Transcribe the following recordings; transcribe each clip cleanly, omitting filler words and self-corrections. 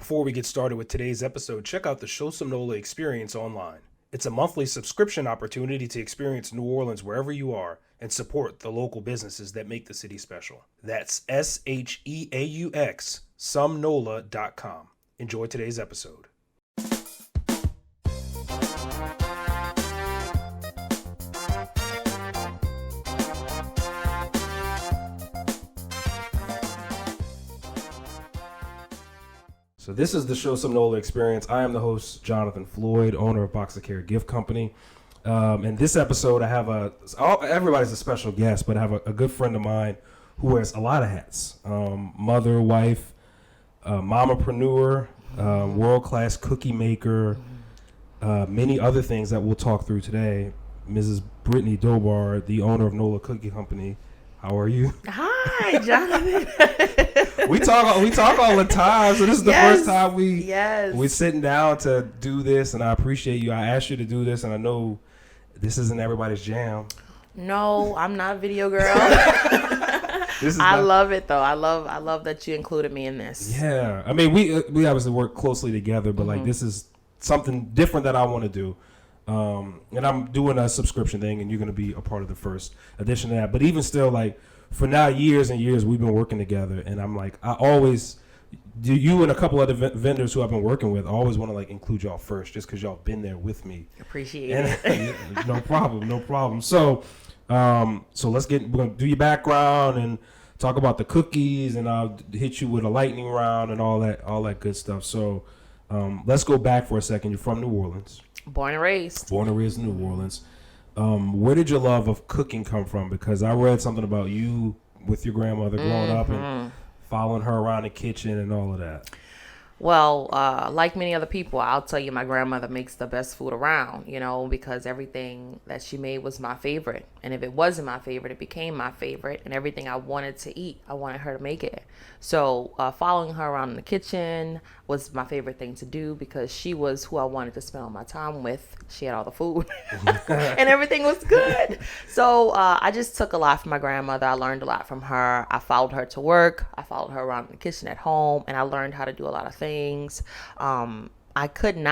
Before we get started with today's episode, check out the Sheaux Some Nola Experience online. It's a monthly subscription opportunity to experience New Orleans wherever you are and support the local businesses that make the city special. That's SHEAUX, somenola.com. Enjoy today's episode. So this is the Sheaux Some Nola Experience. I am the host, Jonathan Floyd, owner of Box of Care Gift Company. In this episode, I have everybody's a special guest, but I have a good friend of mine who wears a lot of hats. Mother, wife, momapreneur, world-class cookie maker, many other things that we'll talk through today. Mrs. Brittney Dobard, the owner of Nola Cookie Company. How are you? Hi, Jonathan. We talk all the time, so this is the first time we're sitting down to do this, and I appreciate you. I asked you to do this, and I know this isn't everybody's jam. No, I'm not a video girl. I love it though. I love that you included me in this. Yeah, I mean we obviously work closely together, but like this is something different that I want to do. And I'm doing a subscription thing, and you're going to be a part of the first edition of that. But even still, like, for now, years and years, we've been working together. And I'm like, I always, you and a couple other vendors who I've been working with, I always want to, like, include y'all first, just because y'all been there with me. Appreciate it. No problem. So we're going to do your background and talk about the cookies, and I'll hit you with a lightning round and all that good stuff. So let's go back for a second. You're from New Orleans. Born and raised in New Orleans. Where did your love of cooking come from? Because I read something about you with your grandmother growing up and following her around the kitchen and all of that. Well, like many other people, I'll tell you my grandmother makes the best food around, because everything that she made was my favorite. And if it wasn't my favorite, it became my favorite. And everything I wanted to eat, I wanted her to make it. So following her around in the kitchen was my favorite thing to do because she was who I wanted to spend all my time with. She had all the food and everything was good. So I just took a lot from my grandmother. I learned a lot from her. I followed her to work. I followed her around in the kitchen at home, and I learned how to do a lot of things. I couldn't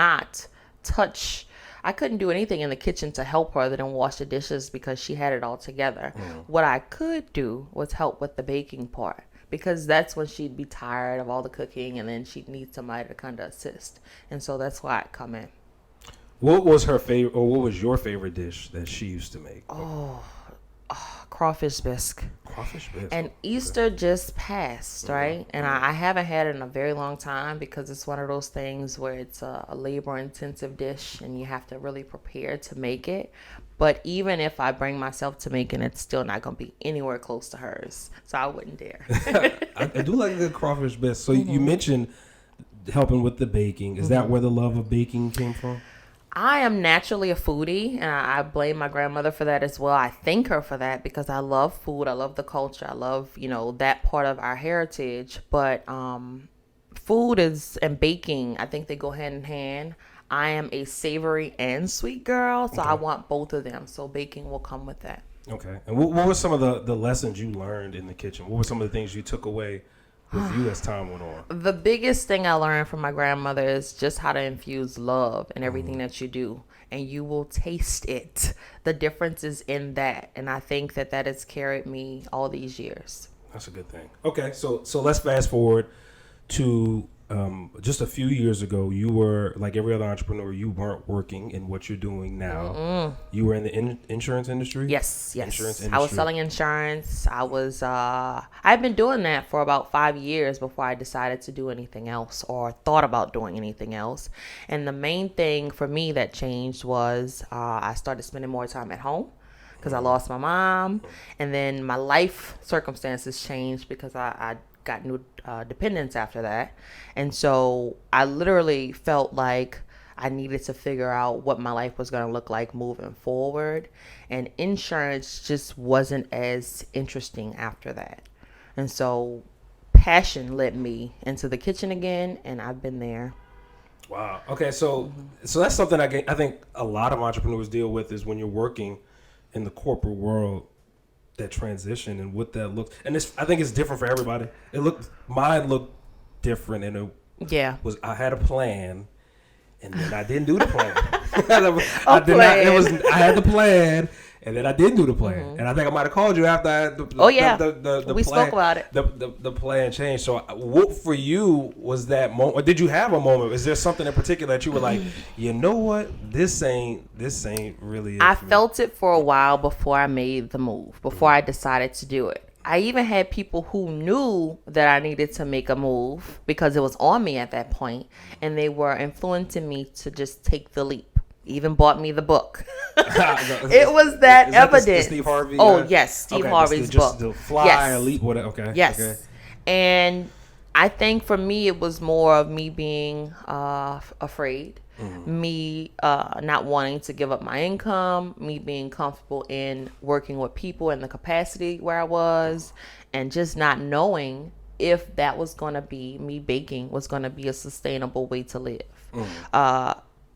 do anything in the kitchen to help her other than wash the dishes because she had it all together. What I could do was help with the baking part, because that's when she'd be tired of all the cooking and then she'd need somebody to kind of assist. And so that's why I come in. What was her favorite, or what was your favorite dish that she used to make? Crawfish bisque. And Easter just passed, right? And I haven't had it in a very long time because it's one of those things where it's a labor-intensive dish and you have to really prepare to make it. But even if I bring myself to making it, it's still not going to be anywhere close to hers. So I wouldn't dare. I do like a good crawfish bisque. So you mentioned helping with the baking. Is that where the love of baking came from? I am naturally a foodie, and I blame my grandmother for that as well. I thank her for that because I love food. I love the culture. I love, that part of our heritage. But food and baking, I think they go hand in hand. I am a savory and sweet girl, so I want both of them. So baking will come with that. Okay. And what were some of the lessons you learned in the kitchen? What were some of the things you took away with you as time went on? The biggest thing I learned from my grandmother is just how to infuse love in everything that you do. And you will taste it. The difference is in that. And I think that has carried me all these years. That's a good thing. Okay, so let's fast forward to just a few years ago. You were, like every other entrepreneur, you weren't working in what you're doing now. You were in the insurance industry? Yes. Insurance industry. I was selling insurance. I've been doing that for about 5 years before I decided to do anything else or thought about doing anything else. And the main thing for me that changed was I started spending more time at home because I lost my mom. And then my life circumstances changed because I got new dependents after that. And so I literally felt like I needed to figure out what my life was going to look like moving forward. And insurance just wasn't as interesting after that. And so passion led me into the kitchen again, and I've been there. Wow. Okay, so that's something I think a lot of entrepreneurs deal with is when you're working in the corporate world, that transition and what that looks. And I think it's different for everybody. Mine looked different in Yeah. was I had a plan, and then I didn't do the plan. I had the plan, and then I didn't do the plan. And I think I might have called you after We spoke about it. The plan changed. So what for you was that moment? Or did you have a moment? Is there something in particular that you were like, you know what, this ain't really it I for me? felt it for a while before I made the move, before I decided to do it. I even had people who knew that I needed to make a move because it was on me at that point, and they were influencing me to just take the leap. Even bought me the book. It was that evidence. The Steve Harvey? Yes, Steve Harvey's book. The fly, leap, whatever. Okay. Yes. Okay. And I think for me, it was more of me being afraid, me not wanting to give up my income, me being comfortable in working with people in the capacity where I was, and just not knowing if that was going to be, me baking was going to be a sustainable way to live.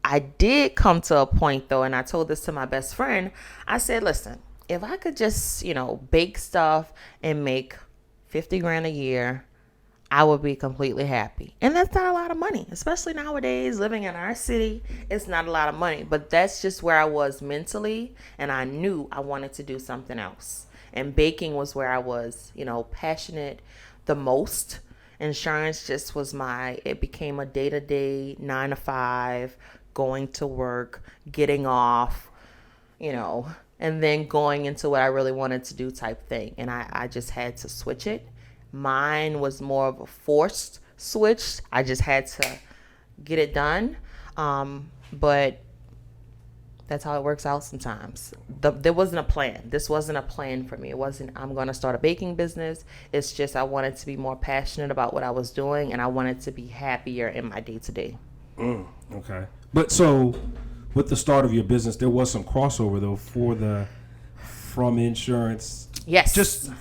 I did come to a point, though, and I told this to my best friend. I said, listen, if I could just, bake stuff and make 50 grand a year, I would be completely happy. And that's not a lot of money, especially nowadays, living in our city. It's not a lot of money, but that's just where I was mentally. And I knew I wanted to do something else. And baking was where I was, passionate the most. Insurance just was it became a day-to-day 9 to 5, going to work, getting off, and then going into what I really wanted to do type thing. And I just had to switch it. Mine was more of a forced switch. I just had to get it done. But that's how it works out sometimes. There wasn't a plan. This wasn't a plan for me. It wasn't, I'm going to start a baking business. It's just I wanted to be more passionate about what I was doing, and I wanted to be happier in my day-to-day. Okay. But so with the start of your business, there was some crossover, though, from insurance. Yes. Just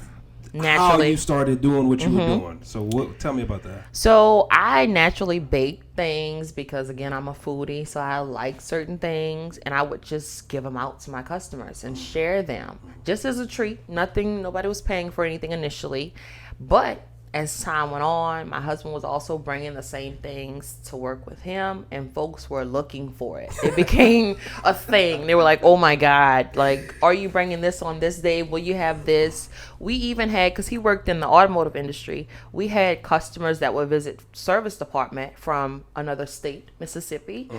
naturally. How you started doing what you were doing. So tell me about that. So I naturally bake things because, again, I'm a foodie, so I like certain things, and I would just give them out to my customers and share them just as a treat. Nobody was paying for anything initially, but as time went on, my husband was also bringing the same things to work with him, and folks were looking for it. It became a thing. They were like, oh my God, like, are you bringing this on this day? Will you have this? We even had, because he worked in the automotive industry, we had customers that would visit service department from another state, Mississippi.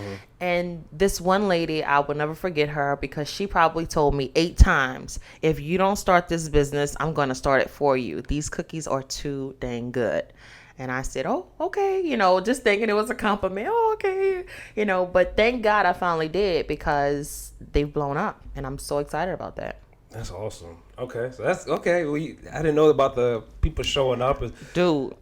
And this one lady, I will never forget her, because she probably told me 8 times, if you don't start this business, I'm going to start it for you. These cookies are too dang good. And I said, oh, okay, just thinking it was a compliment. Oh, okay, but thank God I finally did, because they've blown up, and I'm so excited about that. That's awesome. Okay, so that's okay. I didn't know about the people showing up. Dude,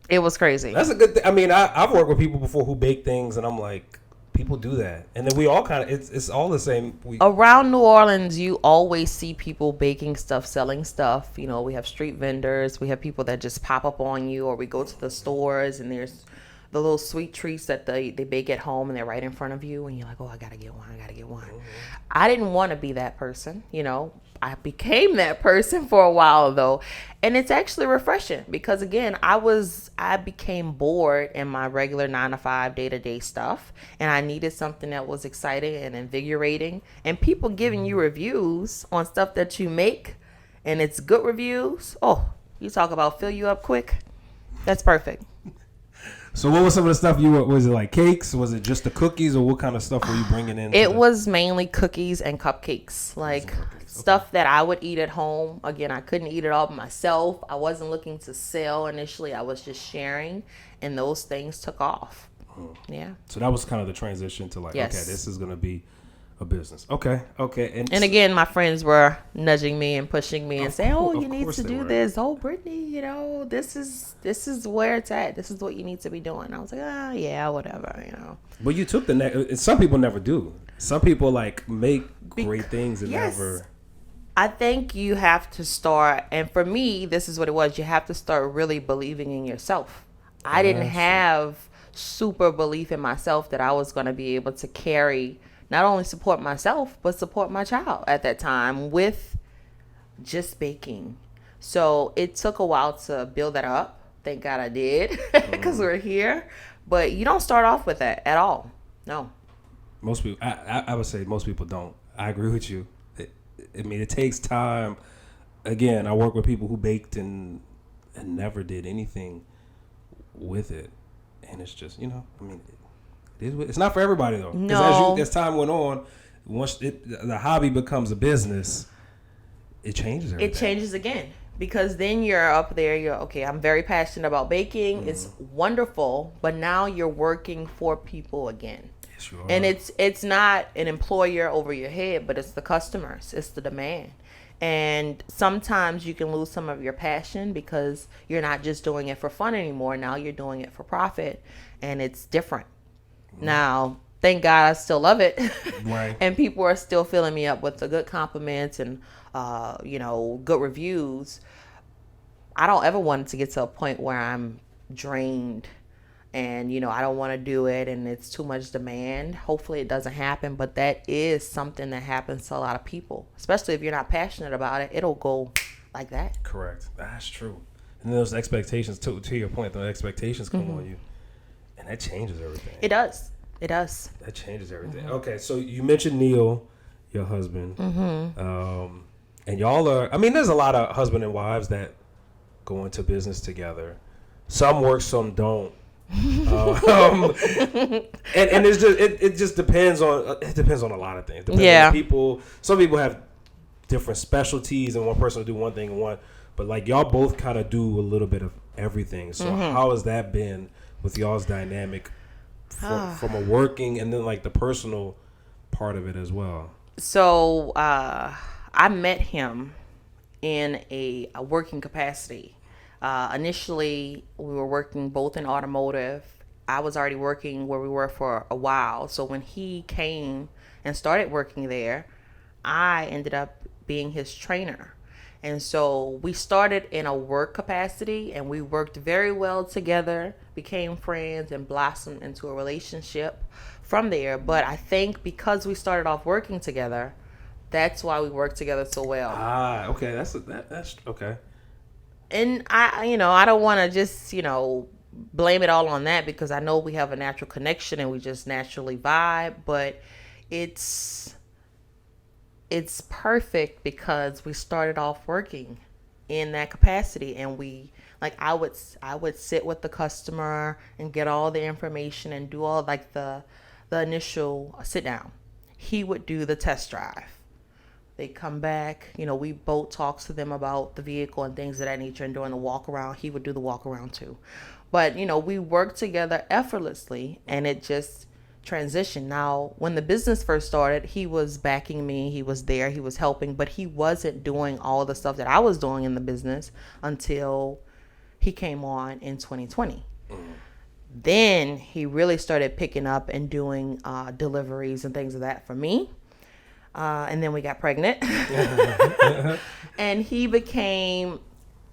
it was crazy. That's a good thing. I mean, I've worked with people before who bake things, and I'm like, people do that, and then we all kind of it's all the same. Around New Orleans, you always see people baking stuff, selling stuff. We have street vendors, we have people that just pop up on you, or we go to the stores and there's the little sweet treats that they bake at home, and they're right in front of you, and you're like, oh, I gotta get one. I didn't want to be that person. I became that person for a while, though, and it's actually refreshing, because again, I became bored in my regular 9 to 5 day-to-day stuff, and I needed something that was exciting and invigorating, and people giving you reviews on stuff that you make, and it's good reviews. Oh, you talk about fill you up quick. That's perfect. So what was some of the stuff was it like cakes? Was it just the cookies, or what kind of stuff were you bringing in? It was mainly cookies and cupcakes, like stuff that I would eat at home. Again, I couldn't eat it all myself. I wasn't looking to sell initially. I was just sharing, and those things took off. Yeah. So that was kind of the transition to like, yes, okay, this is going to be a business. Okay. And again, my friends were nudging me and pushing me and saying, "Oh, you need to do this. Oh, Brittney, this is where it's at. This is what you need to be doing." I was like, yeah, whatever, But you took the next. Some people never do. Some people like make great things and never. I think you have to start, and for me, this is what it was. You have to start really believing in yourself. I didn't have super belief in myself that I was going to be able to carry, not only support myself, but support my child at that time with just baking. So it took a while to build that up. Thank God I did, because we're here. But you don't start off with that at all. No. Most people, I would say most people don't. I agree with you. It takes time. Again, I work with people who baked and never did anything with it. And it's just, it's not for everybody though. No. As time went on, once the hobby becomes a business, it changes everything. It changes again. Because then you're up there, okay, I'm very passionate about baking. It's wonderful, but now you're working for people again. Yes, you are. And it's not an employer over your head, but it's the customers. It's the demand. And sometimes you can lose some of your passion because you're not just doing it for fun anymore. Now you're doing it for profit, and it's different. Now, thank God I still love it. Right. And people are still filling me up with the good compliments and, good reviews. I don't ever want it to get to a point where I'm drained and, I don't want to do it and it's too much demand. Hopefully it doesn't happen, but that is something that happens to a lot of people, especially if you're not passionate about it. It'll go like that. Correct. That's true. And those expectations, to your point, those expectations come on you, and that changes everything. It does. That changes everything. Okay, so you mentioned Neil, your husband, and y'all are. I mean, there's a lot of husband and wives that go into business together. Some work, some don't. And it's just it just depends on a lot of things. Depends on people. Some people have different specialties, and one person will do one thing and one. But like y'all both kind of do a little bit of everything. So how has that been with y'all's dynamic from a working and then like the personal part of it as well? So I met him in a working capacity. Initially, we were working both in automotive. I was already working where we were for a while. So when he came and started working there, I ended up being his trainer. And so we started in a work capacity and we worked very well together, became friends and blossomed into a relationship from there. But I think because we started off working together, that's why we worked together so well. Okay. That's okay. And I don't want to just, blame it all on that because I know we have a natural connection and we just naturally vibe, but it's perfect because we started off working in that capacity and I would sit with the customer and get all the information and do all like the initial sit down. He would do the test drive. They come back, we both talk to them about the vehicle and things of that nature. And during the walk around, he would do the walk around too. But, we worked together effortlessly and it just transitioned. Now, when the business first started, he was backing me. He was there. He was helping, but he wasn't doing all the stuff that I was doing in the business until he came on in 2020. Then he really started picking up and doing deliveries and things of that for me. And then we got pregnant and he became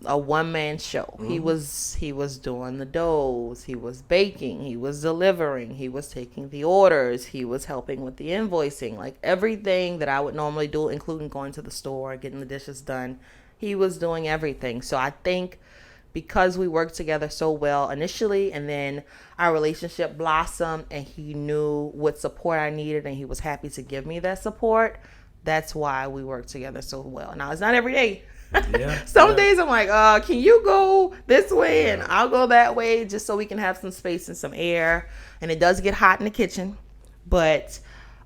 a one-man show. He was doing the doughs, he was baking, he was delivering, he was taking the orders, he was helping with the invoicing, like everything that I would normally do, including going to the store, getting the dishes done. He was doing everything. So I think because we worked together so well initially and then our relationship blossomed and he knew what support I needed and he was happy to give me that support, that's why we worked together so well. Now, it's not every day. Some days I'm like, can you go this way and I'll go that way just so we can have some space and some air. And it does get hot in the kitchen. But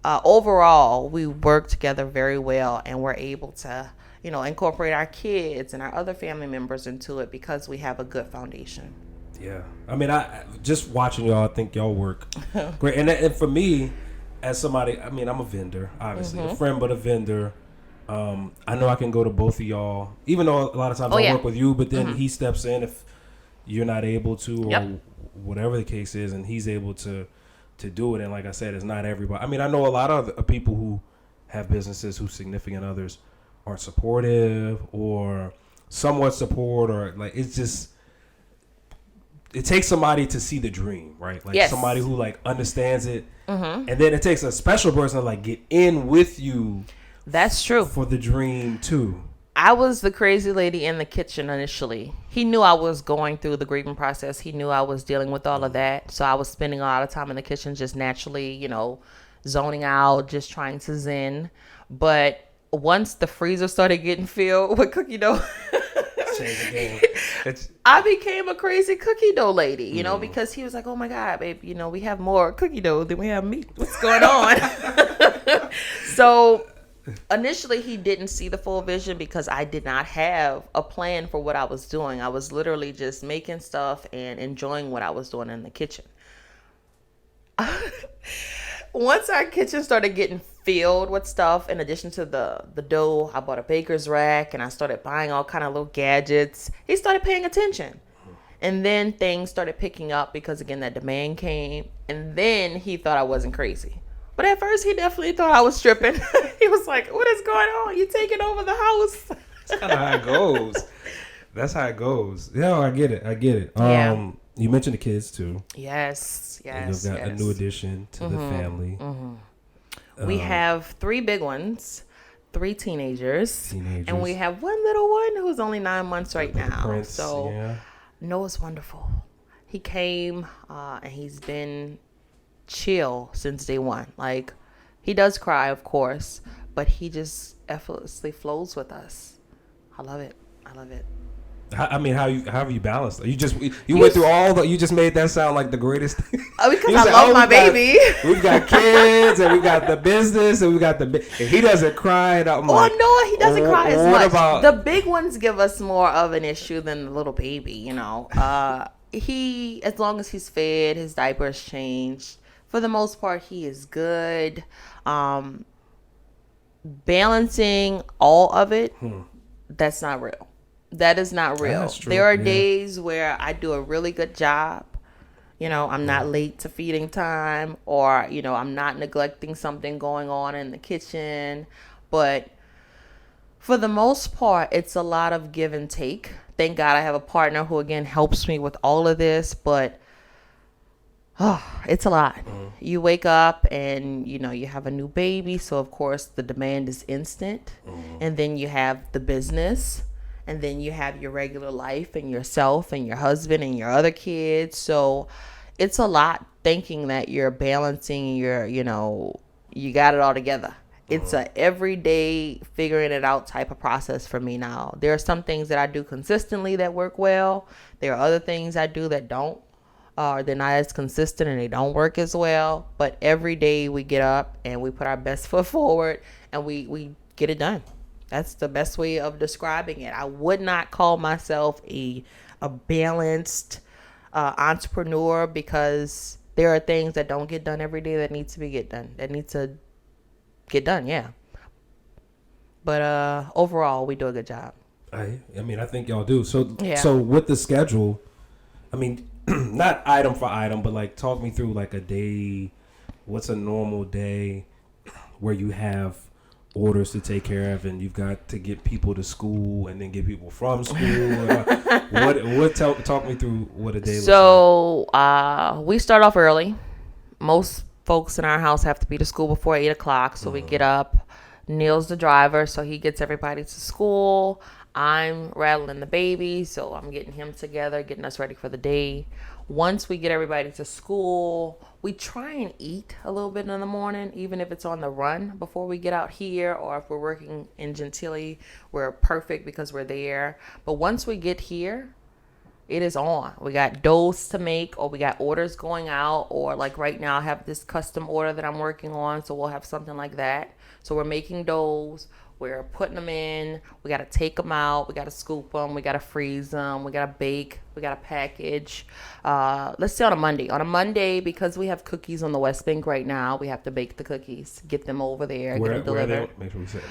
overall, we work together very well and we're able to incorporate our kids and our other family members into it because we have a good foundation. Yeah. I mean, I just watching y'all, I think y'all work great. And for me, as somebody, I mean, I'm a vendor, obviously, a friend, but a vendor. I know I can go to both of y'all, even though a lot of times I work with you, but then he steps in if you're not able to or whatever the case is, and he's able to do it. And like I said, it's not everybody. I mean, I know a lot of people who have businesses whose significant others aren't supportive or somewhat support, or like it's just it takes somebody to see the dream, right? Like somebody who like understands it, and then it takes a special person to like get in with you. That's true for the dream too. I was the crazy lady in the kitchen initially. He knew I was going through the grieving process. He knew I was dealing with all of that. So I was spending a lot of time in the kitchen just naturally, zoning out, just trying to zen. But once the freezer started getting filled with cookie dough, Change the game. I became a crazy cookie dough lady, because he was like, oh my God, babe, we have more cookie dough than we have meat. What's going on? So initially he didn't see the full vision because I did not have a plan for what I was doing. I was literally just making stuff and enjoying what I was doing in the kitchen. Once our kitchen started getting filled with stuff, in addition to the dough, I bought a baker's rack and I started buying all kind of little gadgets. He started paying attention. And then things started picking up because, again, that demand came. And then he thought I wasn't crazy. But at first, he definitely thought I was stripping. He was like, what is going on? You taking over the house? That's kind of how it goes. That's how it goes. Yeah, I get it. Yeah. You mentioned the kids, too. Yes. You've got a new addition to the family. We have 3 big ones, 3 teenagers. And we have one little one who's only 9 months right now. Prince, so yeah. Noah's wonderful. He came and he's been chill since day one. Like, he does cry, of course, but he just effortlessly flows with us. I love it. How have you balanced? You went through all the. You just made that sound like the greatest thing. Because I love my baby. We've got kids and we got the business and we got and he doesn't cry. And I'm like, no, he doesn't cry as much. About the big ones give us more of an issue than the little baby. He, as long as he's fed, his diaper's changed. For the most part, he is good. Balancing all of it, that's not real. That is not real. There are days where I do a really good job. I'm not late to feeding time, or, I'm not neglecting something going on in the kitchen. But for the most part, it's a lot of give and take. Thank God I have a partner who, again, helps me with all of this. But it's a lot. You wake up and, you have a new baby. So, of course, the demand is instant. And then you have the business. And then you have your regular life and yourself and your husband and your other kids. So it's a lot thinking that you're balancing your, you got it all together. It's a everyday figuring it out type of process for me now. There are some things that I do consistently that work well. There are other things I do that don't. They're not as consistent and they don't work as well. But every day we get up and we put our best foot forward and we get it done. That's the best way of describing it. I would not call myself a balanced entrepreneur because there are things that don't get done every day that need to get done, yeah. But overall, we do a good job. I think y'all do. So with the schedule, not item for item, but like talk me through like a day. What's a normal day where you have orders to take care of and you've got to get people to school and then get people from school? Talk me through what a day looks like. So we start off early. Most folks in our house have to be to school before 8:00, so we get up. Neil's the driver, so he gets everybody to school. I'm rattling the baby, so I'm getting him together, getting us ready for the day. Once we get everybody to school, we try and eat a little bit in the morning, even if it's on the run before we get out here, or if we're working in Gentilly, we're perfect because we're there. But once we get here, it is on. We got doughs to make, or we got orders going out, or like right now I have this custom order that I'm working on, so we'll have something like that. So we're making doughs. We're putting them in. We got to take them out. We got to scoop them. We got to freeze them. We got to bake. We got to package. Let's say on a Monday. On a Monday, because we have cookies on the West Bank right now, we have to bake the cookies, get them over there, get them delivered.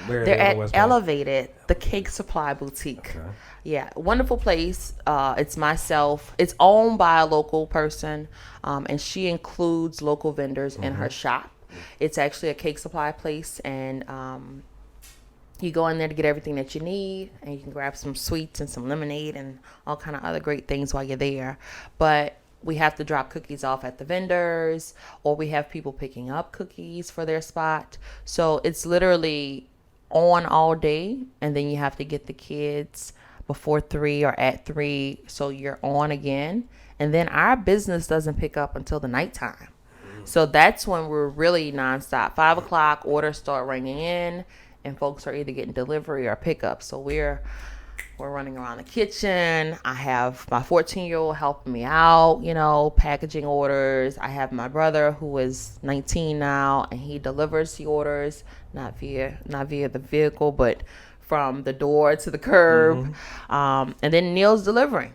They're at Elevated, the Cake Supply Boutique. Okay. Yeah, wonderful place. It's myself. It's owned by a local person, and she includes local vendors in her shop. It's actually a cake supply place, and you go in there to get everything that you need, and you can grab some sweets and some lemonade and all kind of other great things while you're there. But we have to drop cookies off at the vendors, or we have people picking up cookies for their spot. So it's literally on all day, and then you have to get the kids before 3 or at 3, so you're on again. And then our business doesn't pick up until the nighttime. So that's when we're really nonstop. 5 o'clock, orders start ringing in, and folks are either getting delivery or pickup. So we're running around the kitchen. I have my 14-year-old helping me out, packaging orders. I have my brother who is 19 now, and he delivers the orders, not via the vehicle, but from the door to the curb. And then Neil's delivering.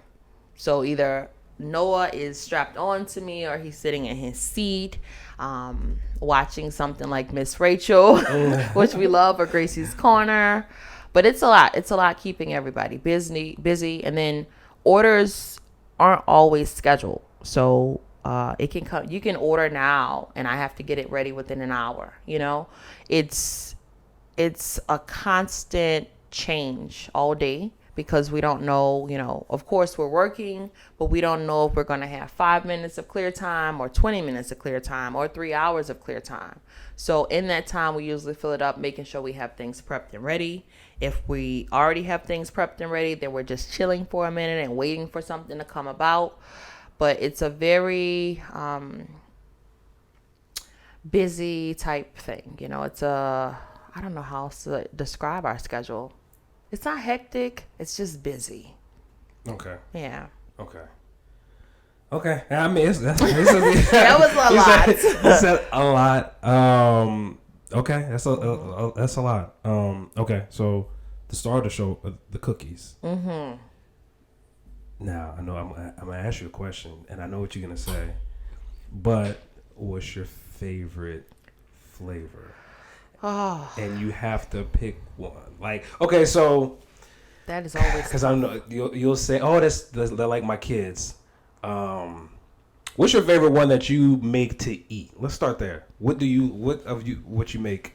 So either Noah is strapped on to me or he's sitting in his seat, watching something like Miss Rachel, which we love, or Gracie's Corner. But it's a lot keeping everybody busy. And then orders aren't always scheduled. So it can come, you can order now and I have to get it ready within an hour. It's a constant change all day, because we don't know, of course we're working, but we don't know if we're going to have 5 minutes of clear time or 20 minutes of clear time or 3 hours of clear time. So in that time, we usually fill it up, making sure we have things prepped and ready. If we already have things prepped and ready, then we're just chilling for a minute and waiting for something to come about. But it's a very busy type thing. I don't know how else to describe our schedule. It's not hectic. It's just busy. Okay. Yeah. Okay. I mean, that was a lot. You said a lot. Okay. That's a lot. Okay. So the start of the show, the cookies. Mm-hmm. Now I know I'm gonna ask you a question, and I know what you're gonna say, but what's your favorite flavor? Oh. And you have to pick one. Like, okay, so that is always, because I know you'll say, "Oh, they're like my kids." What's your favorite one that you make to eat? Let's start there. What you make?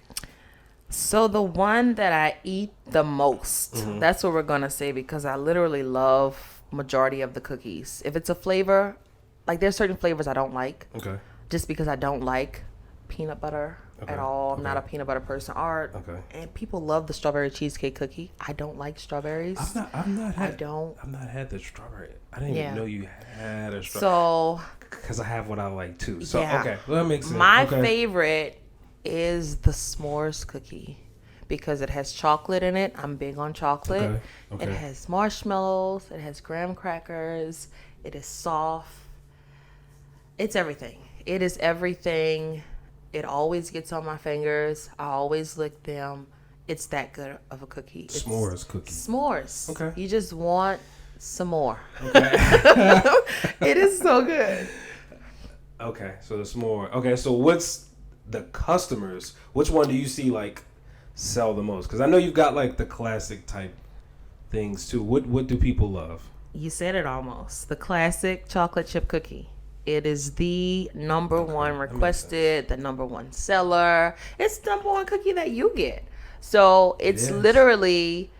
So the one that I eat the most, that's what we're gonna say, because I literally love majority of the cookies. If it's a flavor, like there's certain flavors I don't like. Okay. Just because I don't like peanut butter. At all. I'm not a peanut butter person. And people love the strawberry cheesecake cookie. I don't like strawberries. I've not had the strawberry. I didn't even know you had a strawberry. So, because I have what I like too. So okay, well, that makes sense. My favorite is the s'mores cookie, because it has chocolate in it. I'm big on chocolate. Okay. It has marshmallows. It has graham crackers. It is soft. It's everything. It is everything. It always gets on my fingers. I always lick them. It's that good of a cookie. S'mores cookie. S'mores. Okay. You just want some more. Okay. It is so good. Okay, so the s'more. Okay, so what's the customers? Which one do you see like sell the most? Because I know you've got like the classic type things too. What do people love? You said it almost. The classic chocolate chip cookie. It is the number one requested, the number one seller. It's the number one cookie that you get. So it's literally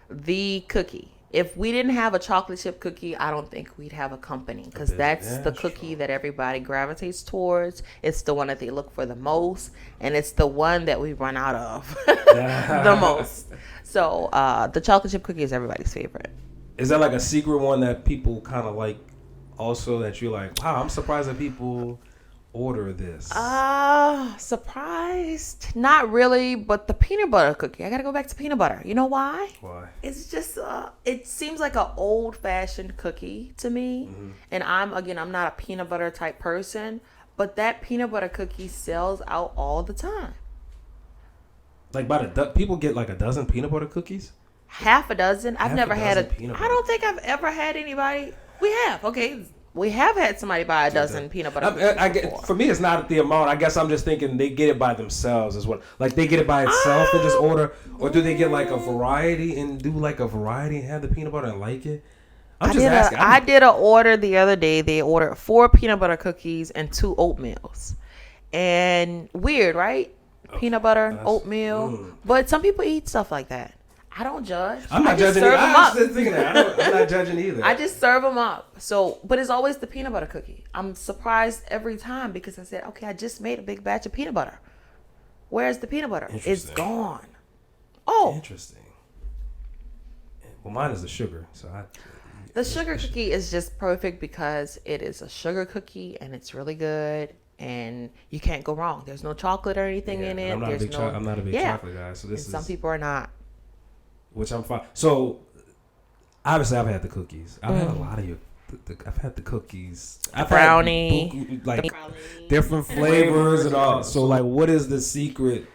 the cookie. If we didn't have a chocolate chip cookie, I don't think we'd have a company, because that's the cookie that everybody gravitates towards. It's the one that they look for the most, and it's the one that we run out of the most. So the chocolate chip cookie is everybody's favorite. Is that like a secret one that people kind of like? Also, that you're like, wow, I'm surprised that people order this. Surprised? Not really, but the peanut butter cookie. I gotta go back to peanut butter. You know why? Why? It's just, it seems like an old-fashioned cookie to me. Mm-hmm. And I'm not a peanut butter type person, but that peanut butter cookie sells out all the time. Like people get like a dozen peanut butter cookies? Half a dozen. I've never had I don't think I've ever had anybody. We have. Okay. We have had somebody buy a dozen peanut butter cookies. For me, it's not the amount. I guess I'm just thinking they get it by themselves as well. Like they get it by itself and just order. Or do they get like a variety and do like a variety and have the peanut butter and like it? I'm just asking. I did an order the other day. They ordered 4 peanut butter cookies and 2 oatmeals. And weird, right? Peanut butter, oatmeal. But some people eat stuff like that. I don't judge. I'm not judging either. I'm not judging either. I just serve them up. So, but it's always the peanut butter cookie. I'm surprised every time, because I said, okay, I just made a big batch of peanut butter. Where's the peanut butter? It's gone. Oh, interesting. Well, mine is the sugar, so the sugar cookie is just perfect because it is a sugar cookie and it's really good and you can't go wrong. There's no chocolate or anything in it. I'm not a big chocolate guy, so this is. Some people are not. Which I'm fine. So obviously, I've had the cookies. I've had a lot of your. I've had the cookies. I've brownie, had different flavors and all. So like, what is the secret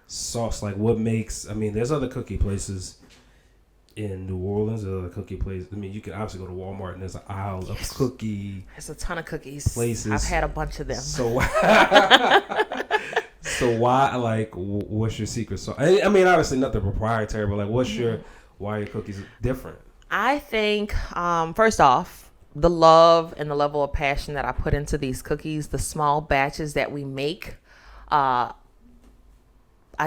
sauce? Like, what makes? I mean, there's other cookie places in New Orleans. There's other cookie places. I mean, you can obviously go to Walmart and there's an aisle of cookie. There's a ton of cookies. Places. I've had a bunch of them. So, so why? Like, what's your secret sauce? I mean, obviously nothing proprietary, but like, why are your cookies different? I think first off, the love and the level of passion that I put into these cookies, the small batches that we make, I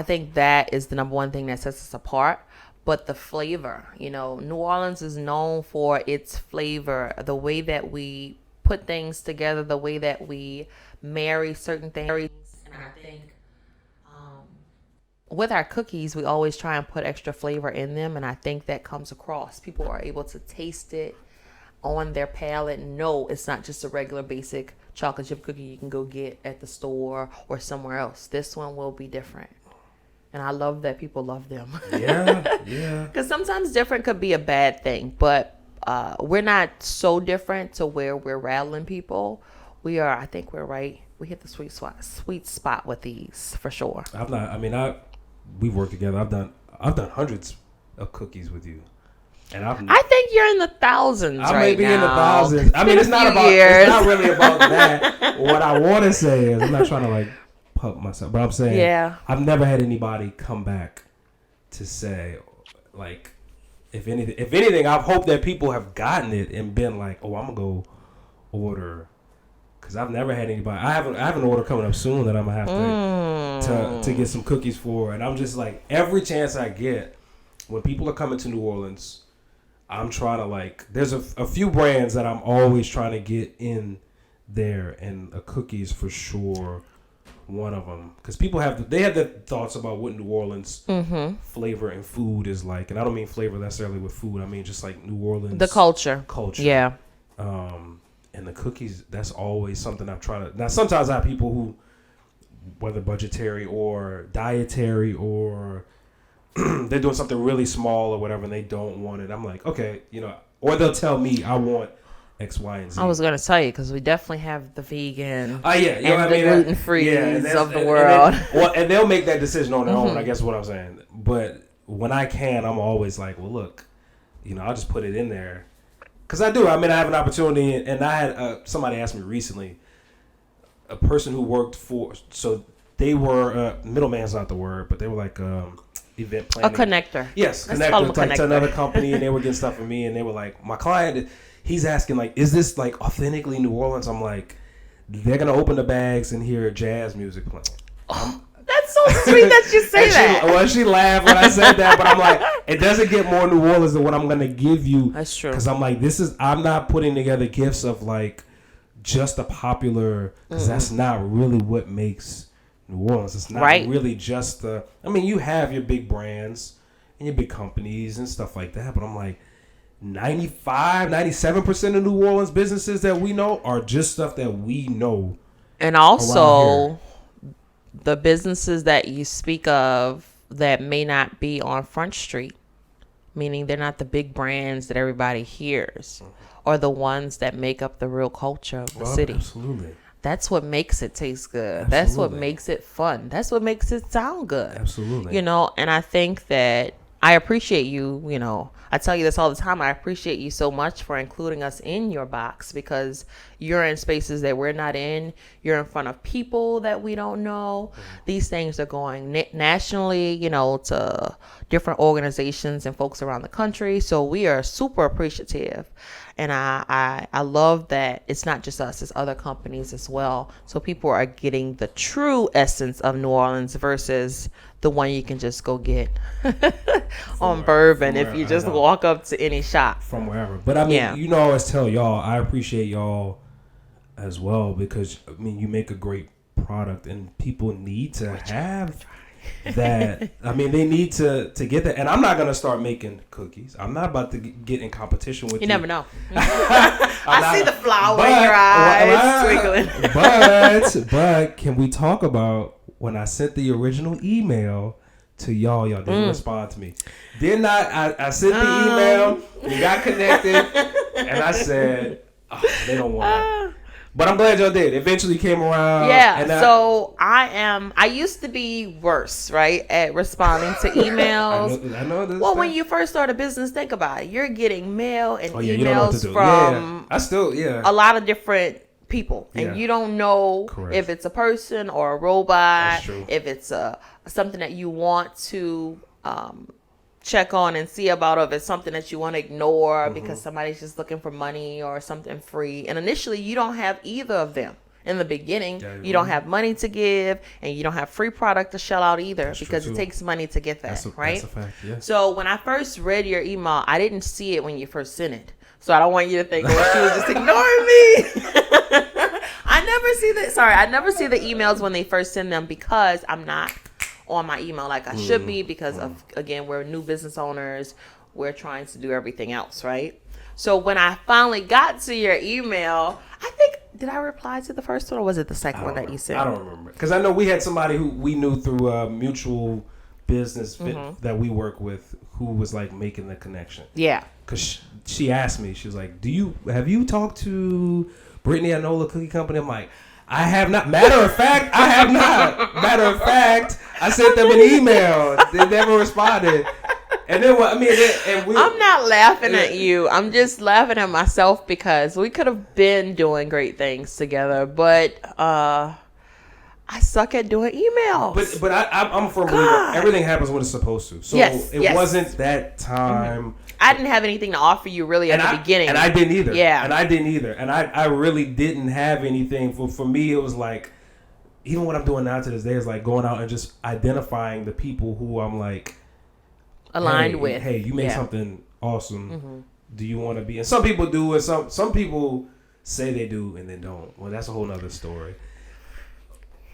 think that is the number one thing that sets us apart. But the flavor, New Orleans is known for its flavor, the way that we put things together, the way that we marry certain things. And I think with our cookies, we always try and put extra flavor in them. And I think that comes across. People are able to taste it on their palate. No, it's not just a regular basic chocolate chip cookie you can go get at the store or somewhere else. This one will be different. And I love that people love them. Yeah. Because sometimes different could be a bad thing. But we're not so different to where we're rattling people. I think we're right. We hit the sweet spot with these for sure. We work together. I've done hundreds of cookies with you. And I think you're in the thousands right now. I may be in the thousands. I mean, it's not really about that. What I want to say is, I'm not trying to like pump myself, but I'm saying, I've never had anybody come back to say, like, if anything, I've hoped that people have gotten it and been like, oh, I'm gonna go order, because I've never had anybody. I have an order coming up soon that I'm gonna have to get some cookies for, and I'm just like, every chance I get, when people are coming to New Orleans, I'm trying to like, there's a few brands that I'm always trying to get in there, and a cookies for sure one of them, because people have their thoughts about what New Orleans flavor and food is like, and I don't mean flavor necessarily with food. I mean just like New Orleans, the culture. Yeah. And the cookies, that's always something I'm trying to. Now sometimes I have people who, whether budgetary or dietary or they're doing something really small or whatever, and they don't want it. I'm like, okay, or they'll tell me I want X, Y, and Z. I was gonna tell you, because we definitely have the vegan and the gluten-free of the world. And they'll make that decision on their own, I guess what I'm saying. But when I can, I'm always like, well, look, I'll just put it in there. Because I do. I mean, I have an opportunity, and I had somebody ask me recently, a person who worked for, so they were, middleman's not the word, but they were like event planning. A connector. Yes, connector to another company, and they were getting stuff from me, and they were like, my client, he's asking, like, is this, like, authentically New Orleans? I'm like, they're going to open the bags and hear jazz music playing. That's so sweet that you say that. She laughed when I said that, but I'm like, it doesn't get more New Orleans than what I'm going to give you. That's true. Because I'm like, I'm not putting together gifts of, like, just a popular, because that's not really what makes New Orleans. It's not really just you have your big brands and your big companies and stuff like that, but I'm like, 97% of New Orleans businesses that we know are just stuff that we know. And also the businesses that you speak of that may not be on Front Street, meaning they're not the big brands that everybody hears, or the ones that make up the real culture of the city. Absolutely. That's what makes it taste good. Absolutely. That's what makes it fun. That's what makes it sound good. Absolutely. And I think that I appreciate you, I tell you this all the time. I appreciate you so much for including us in your box, because you're in spaces that we're not in. You're in front of people that we don't know. These things are going nationally, to different organizations and folks around the country. So we are super appreciative. And I love that it's not just us, it's other companies as well. So people are getting the true essence of New Orleans versus the one you can just go get on Bourbon if you just walk up to any shop. From wherever. But I mean, I always tell y'all, I appreciate y'all as well, because, you make a great product and people need to have that I mean they need to get that. And I'm not gonna start making cookies. I'm not about to get in competition with you. You never know. I see the flower in your eyes twinkling. But can we talk about when I sent the original email to y'all didn't respond to me. Did not I sent the email, we got connected, and I said, they don't want it. But I'm glad y'all did. Eventually came around. Yeah. And so I used to be worse, right, at responding to emails. I know this. Well, when you first start a business, think about it. You're getting mail and emails you don't know what to do. from a lot of different people, and you don't know if it's a person or a robot, if it's something that you want to check on and see about, or if it's something that you want to ignore because somebody's just looking for money or something free. And initially, you don't have either of them. In the beginning, you don't have money to give, and you don't have free product to shell out either, because it takes money to get that, right? That's a fact, yeah. So when I first read your email, I didn't see it when you first sent it. So I don't want you to think, well, she was just ignoring me. I never see the emails when they first send them, because I'm not on my email like I should be, because of, again, we're new business owners. We're trying to do everything else, right? So when I finally got to your email, I think, did I reply to the first one, or was it the second one that you sent? I don't remember. Because I know we had somebody who we knew through a mutual business that we work with, who was like making the connection. Yeah. Because she asked me, she was like, have you talked to Brittney at Nola Cookie Company? I'm like, I have not. Matter of fact, I have not. Matter of fact, I sent them an email. They never responded. And then I'm not laughing at you. I'm just laughing at myself, because we could have been doing great things together, but I suck at doing emails. But I'm a firm believer. Everything happens when it's supposed to. So it wasn't that time. I didn't have anything to offer you really at the beginning. And I didn't either. Yeah. And I didn't either. And I really didn't have anything. For me, it was like, even what I'm doing now to this day is like going out and just identifying the people who I'm like aligned with. Hey, you make something awesome. Do you want to be? And some people do, and some people say they do and then don't. Well, that's a whole nother story.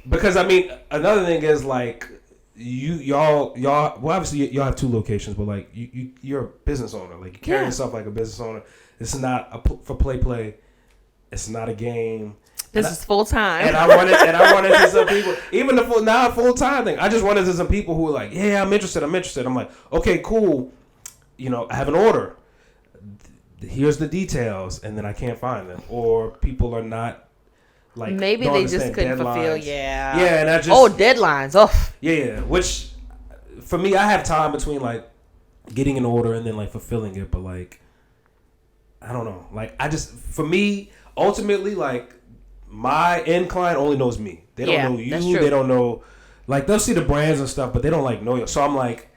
Because I mean, another thing is like, y'all well, obviously y'all have two locations, but like you're a business owner, like you carry yourself like a business owner. It's not for play. It's not a game. This is full time. And I wanted to some people, even the full time thing. I just wanted to some people who were like, yeah, I'm interested. I'm like, okay, cool. I have an order. Here's the details, and then I can't find them, or people are not. Like, maybe they just couldn't fulfill. And I just deadlines. Which for me, I have time between like getting an order and then like fulfilling it, but like I don't know, like for me, ultimately, like my end client only knows me. They don't know you. They don't know, like they'll see the brands and stuff, but they don't like know you. So I'm like,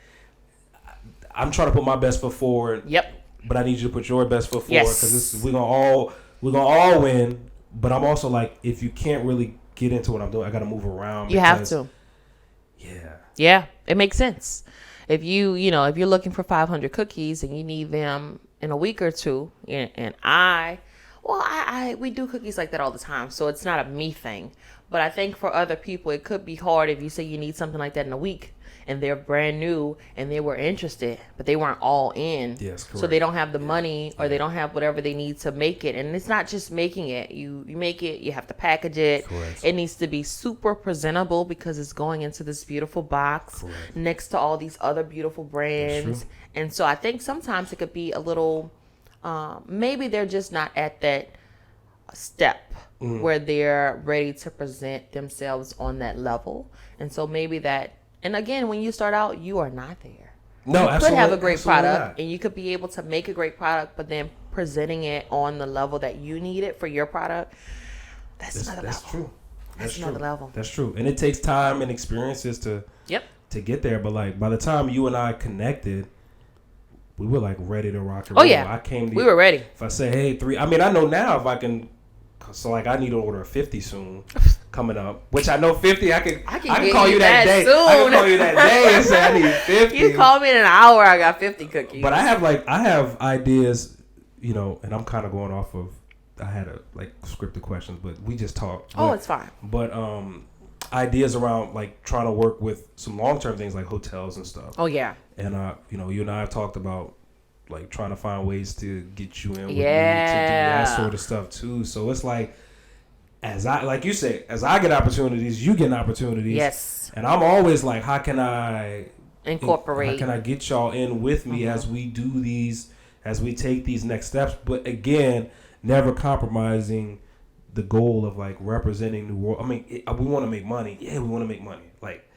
I'm trying to put my best foot forward. Yep. But I need you to put your best foot forward, because we're gonna all win. But I'm also like, if you can't really get into what I'm doing, I got to move around. You have to. Yeah, it makes sense. If if you're looking for 500 cookies and you need them in a week or two, and we do cookies like that all the time, so it's not a me thing. But I think for other people, it could be hard if you say you need something like that in a week, and they're brand new and they were interested, but they weren't all in. Yes, correct. So they don't have the money, or they don't have whatever they need to make it. And it's not just making it. You make it, you have to package it. Correct. It needs to be super presentable, because it's going into this beautiful box next to all these other beautiful brands. And so I think sometimes it could be a little, maybe they're just not at that step where they're ready to present themselves on that level. And so maybe that, and again, when you start out, you are not there. No, you could have a great product, and you could be able to make a great product, but then presenting it on the level that you need it for your product, that's another level. That's true. That's another level. That's true. And it takes time and experiences to get there. But like by the time you and I connected, we were like ready to rock and roll. We were ready. If I say, hey, 3, I mean, I know now if I can. So like I need to order a 50 soon coming up, which I know 50. I can call you that day. Soon. I can call you that day and say I need 50. You call me in an hour, I got 50 cookies. But I have ideas, and I'm kind of going off of. I had a scripted questions, but we just talked. It's fine. But ideas around like trying to work with some long-term things like hotels and stuff. Oh yeah. And you and I have talked about like trying to find ways to get you in with me to do Yeah. that sort of stuff too. So it's like, like you say, as I get opportunities, you get opportunities. Yes. And I'm always like, how can I Incorporate? How can I get y'all in with me as we do these, as we take these next steps? But again, never compromising the goal of like representing New Orleans. I mean, we want to make money. Yeah, we want to make money. Like,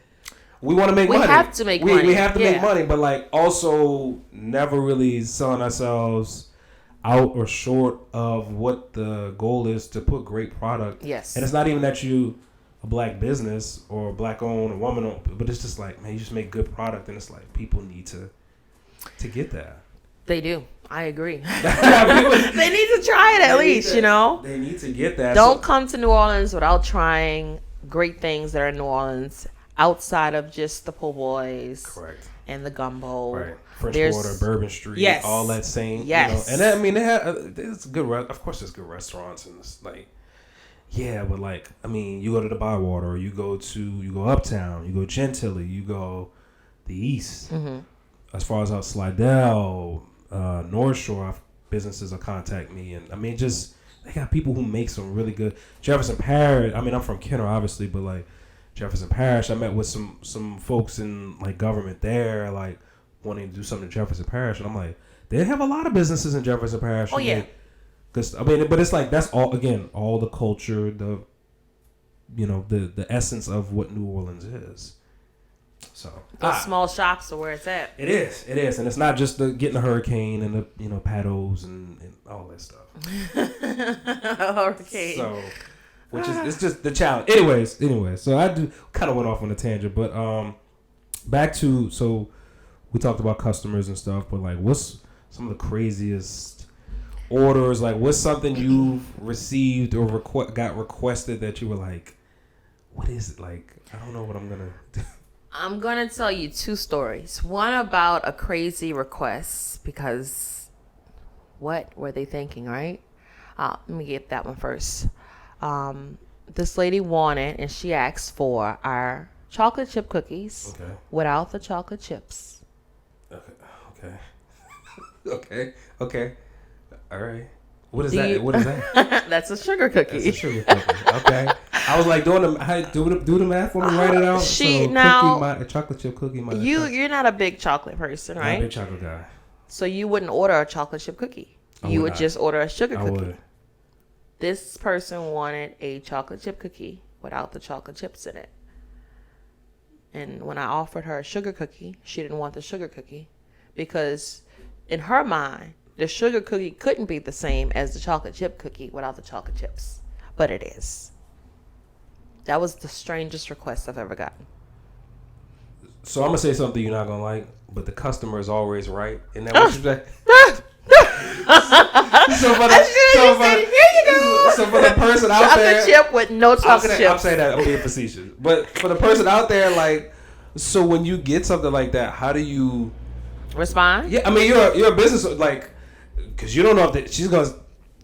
we want to make money. We have to make money. We have to make money, but like also never really selling ourselves out or short of what the goal is to put great product. Yes. And it's not even that you a black business or black owned or woman owned, but it's just like, man, you just make good product, and it's like people need to get that. They do. I agree. They need to try it at least, you know. They need to get that. Don't come to New Orleans without trying great things that are in New Orleans outside of just the po' boys. Correct. And the gumbo. Right. French Quarter, Bourbon Street, yes. all that same. Yes. You know? And I mean, they have it's good. Of course, there's good restaurants and it's like, yeah, but like, I mean, you go to the Bywater, or you go Uptown, you go Gentilly, you go the East. Mm-hmm. As far as out Slidell, North Shore, businesses will contact me, and I mean, just they got people who make some really good. Jefferson Parish. I mean, I'm from Kenner, obviously, but like Jefferson Parish, I met with some folks in like government there, like wanting to do something in Jefferson Parish, and I'm like, they have a lot of businesses in Jefferson Parish. Oh yeah. Because I mean, but it's like that's all the culture, the essence of what New Orleans is. So those small shops are where it's at. It is, and it's not just getting a hurricane and the paddles and all that stuff. Hurricane. So, which is it's just the challenge. Anyway, so I do kind of went off on a tangent, but back to we talked about customers and stuff, but like, what's some of the craziest orders? Like, what's something you've received or got requested that you were like, what is it? Like, I don't know what I'm gonna do. I'm going to tell you two stories. One about a crazy request, because what were they thinking, right? Let me get that one first. This lady wanted, and she asked for our chocolate chip cookies without the chocolate chips. Okay. All right. What is that? What is that? That's a sugar cookie. That's a sugar cookie. Okay. I was like do the math for me. Write it out. A chocolate chip cookie. You're not a big chocolate person, right? I'm a big chocolate guy. So you wouldn't order a chocolate chip cookie. You would just order a sugar cookie. Would. This person wanted a chocolate chip cookie without the chocolate chips in it. And when I offered her a sugar cookie, she didn't want the sugar cookie because in her mind, the sugar cookie couldn't be the same as the chocolate chip cookie without the chocolate chips. But it is. That was the strangest request I've ever gotten. So I'm going to say something you're not going to like, but the customer is always right. Isn't that what you say? So for the person out there, chocolate chip with no chocolate chips. I'm saying that I'm being facetious, but for the person out there, like, so when you get something like that, how do you respond? Yeah, I mean, you're a business, like, because you don't know if she's gonna.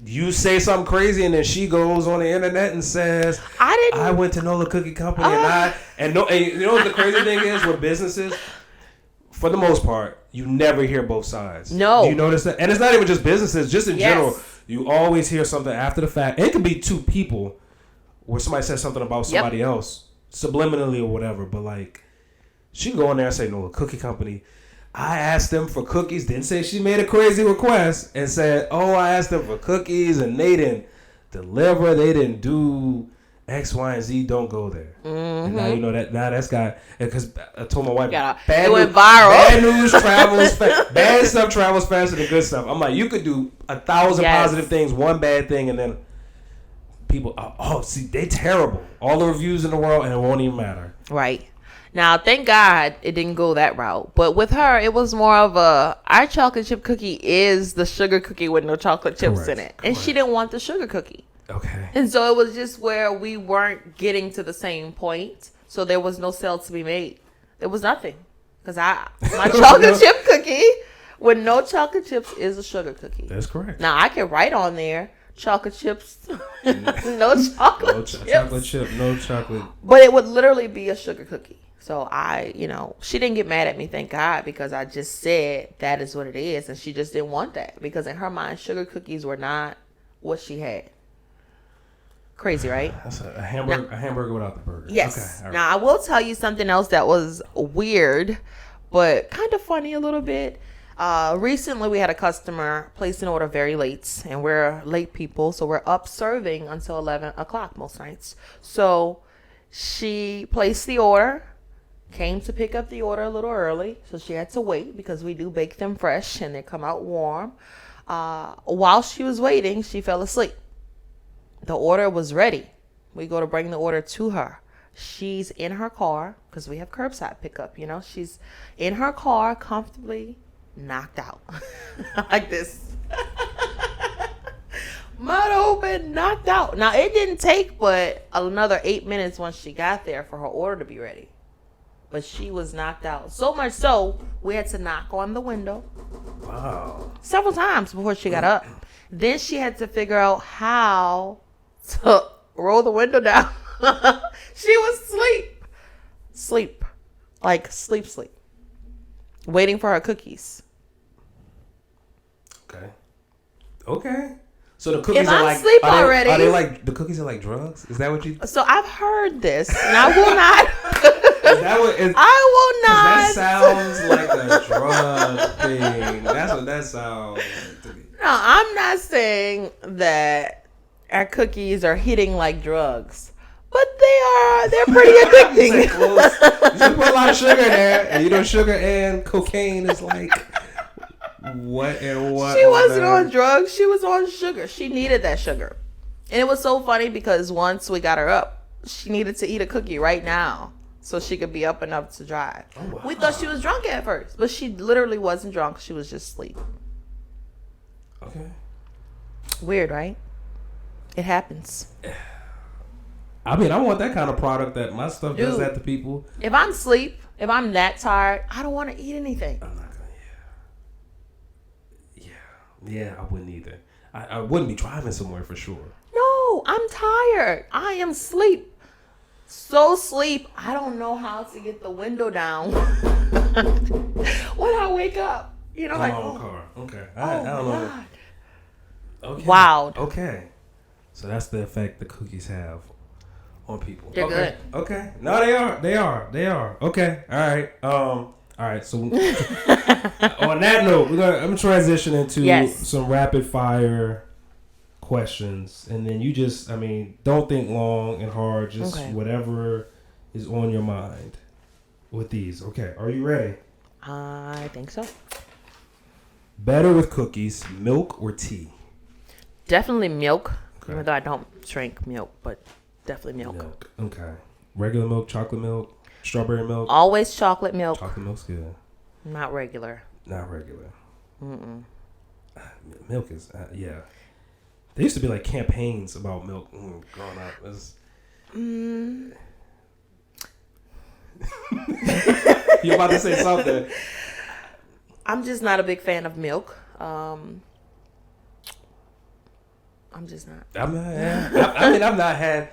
You say something crazy and then she goes on the internet and says, I went to Nola Cookie Company and you know what the crazy thing is with businesses? For the most part, you never hear both sides. No. Do you notice that? And it's not even just businesses, just in general. You always hear something after the fact. And it could be two people where somebody says something about somebody else, subliminally or whatever. But like, she can go in there and say, Nola Cookie Company. I asked them for cookies. Didn't say she made a crazy request and said, I asked them for cookies and they didn't deliver. They didn't do X, Y, and Z. Don't go there. Mm-hmm. And now you know that. Now that's got, because I told my wife, it went viral. Bad news travels fast. Bad stuff travels faster than good stuff. I'm like, you could do 1,000 positive things, one bad thing, and then people, see, they terrible. All the reviews in the world, and it won't even matter. Right. Now, thank God it didn't go that route. But with her, it was more of our chocolate chip cookie is the sugar cookie with no chocolate chips in it. And she didn't want the sugar cookie. Okay. And so it was just where we weren't getting to the same point. So there was no sale to be made. There was nothing. Because my chocolate chip cookie with no chocolate chips is a sugar cookie. That's correct. Now, I can write on there, chocolate chips. No chocolate chips. Chocolate chip, no chocolate. But it would literally be a sugar cookie. So she didn't get mad at me, thank God, because I just said that is what it is. And she just didn't want that because in her mind, sugar cookies were not what she had. Crazy, right? That's a hamburger without the burger. Yes. Okay, all right. Now, I will tell you something else that was weird, but kind of funny a little bit. Recently, we had a customer place an order very late, and we're late people, so we're up serving until 11 o'clock most nights. So she placed the order, came to pick up the order a little early, so she had to wait because we do bake them fresh and they come out warm. While she was waiting, she fell asleep. The order was ready. We go to bring the order to her. She's in her car because we have curbside pickup, she's in her car comfortably knocked out like this. Mud open, knocked out. Now it didn't take but another 8 minutes once she got there for her order to be ready. But she was knocked out. So much so we had to knock on the window. Wow. Several times before she got up. Then she had to figure out how to roll the window down. She was sleep, waiting for her cookies. Okay. So the cookies if are I'm like asleep are already. They like the cookies are like drugs? Is that what you? So I've heard this, and I will not. Is that what? I will not. That sounds like a drug thing. That's what that sounds like to me. No, I'm not saying that our cookies are hitting like drugs, but they're pretty addicting. You put a lot of sugar in there, and sugar and cocaine is like what and what. She wasn't on drugs. She was on sugar. She needed that sugar. And it was so funny because once we got her up, she needed to eat a cookie right now so she could be up enough to drive. Oh, wow. We thought she was drunk at first, but she literally wasn't drunk. She was just asleep. Okay. Weird, right? It happens. I mean, I want that kind of product that my stuff does that to people. If I'm asleep, if I'm that tired, I don't want to eat anything. I'm not gonna. Yeah, I wouldn't either. I wouldn't be driving somewhere for sure. No, I'm tired. I am sleep. So sleep. I don't know how to get the window down when I wake up. Car. Okay. I don't know. God. Okay. Wow. Okay. So that's the effect the cookies have on people. They're good. Okay. No, they are. Okay. All right. So on that note, I'm gonna transition into some rapid fire questions, and then you just, don't think long and hard. Just whatever is on your mind with these. Okay. Are you ready? I think so. Better with cookies, milk or tea? Definitely milk. Okay. Even though I don't drink milk, but definitely milk. Okay. Regular milk, chocolate milk, strawberry milk? Always chocolate milk. Chocolate milk's good. Not regular. Mm-mm. Milk is, yeah. There used to be like campaigns about milk growing up. You about to say something? I'm just not a big fan of milk. I'm just not. I'm not. I've not had.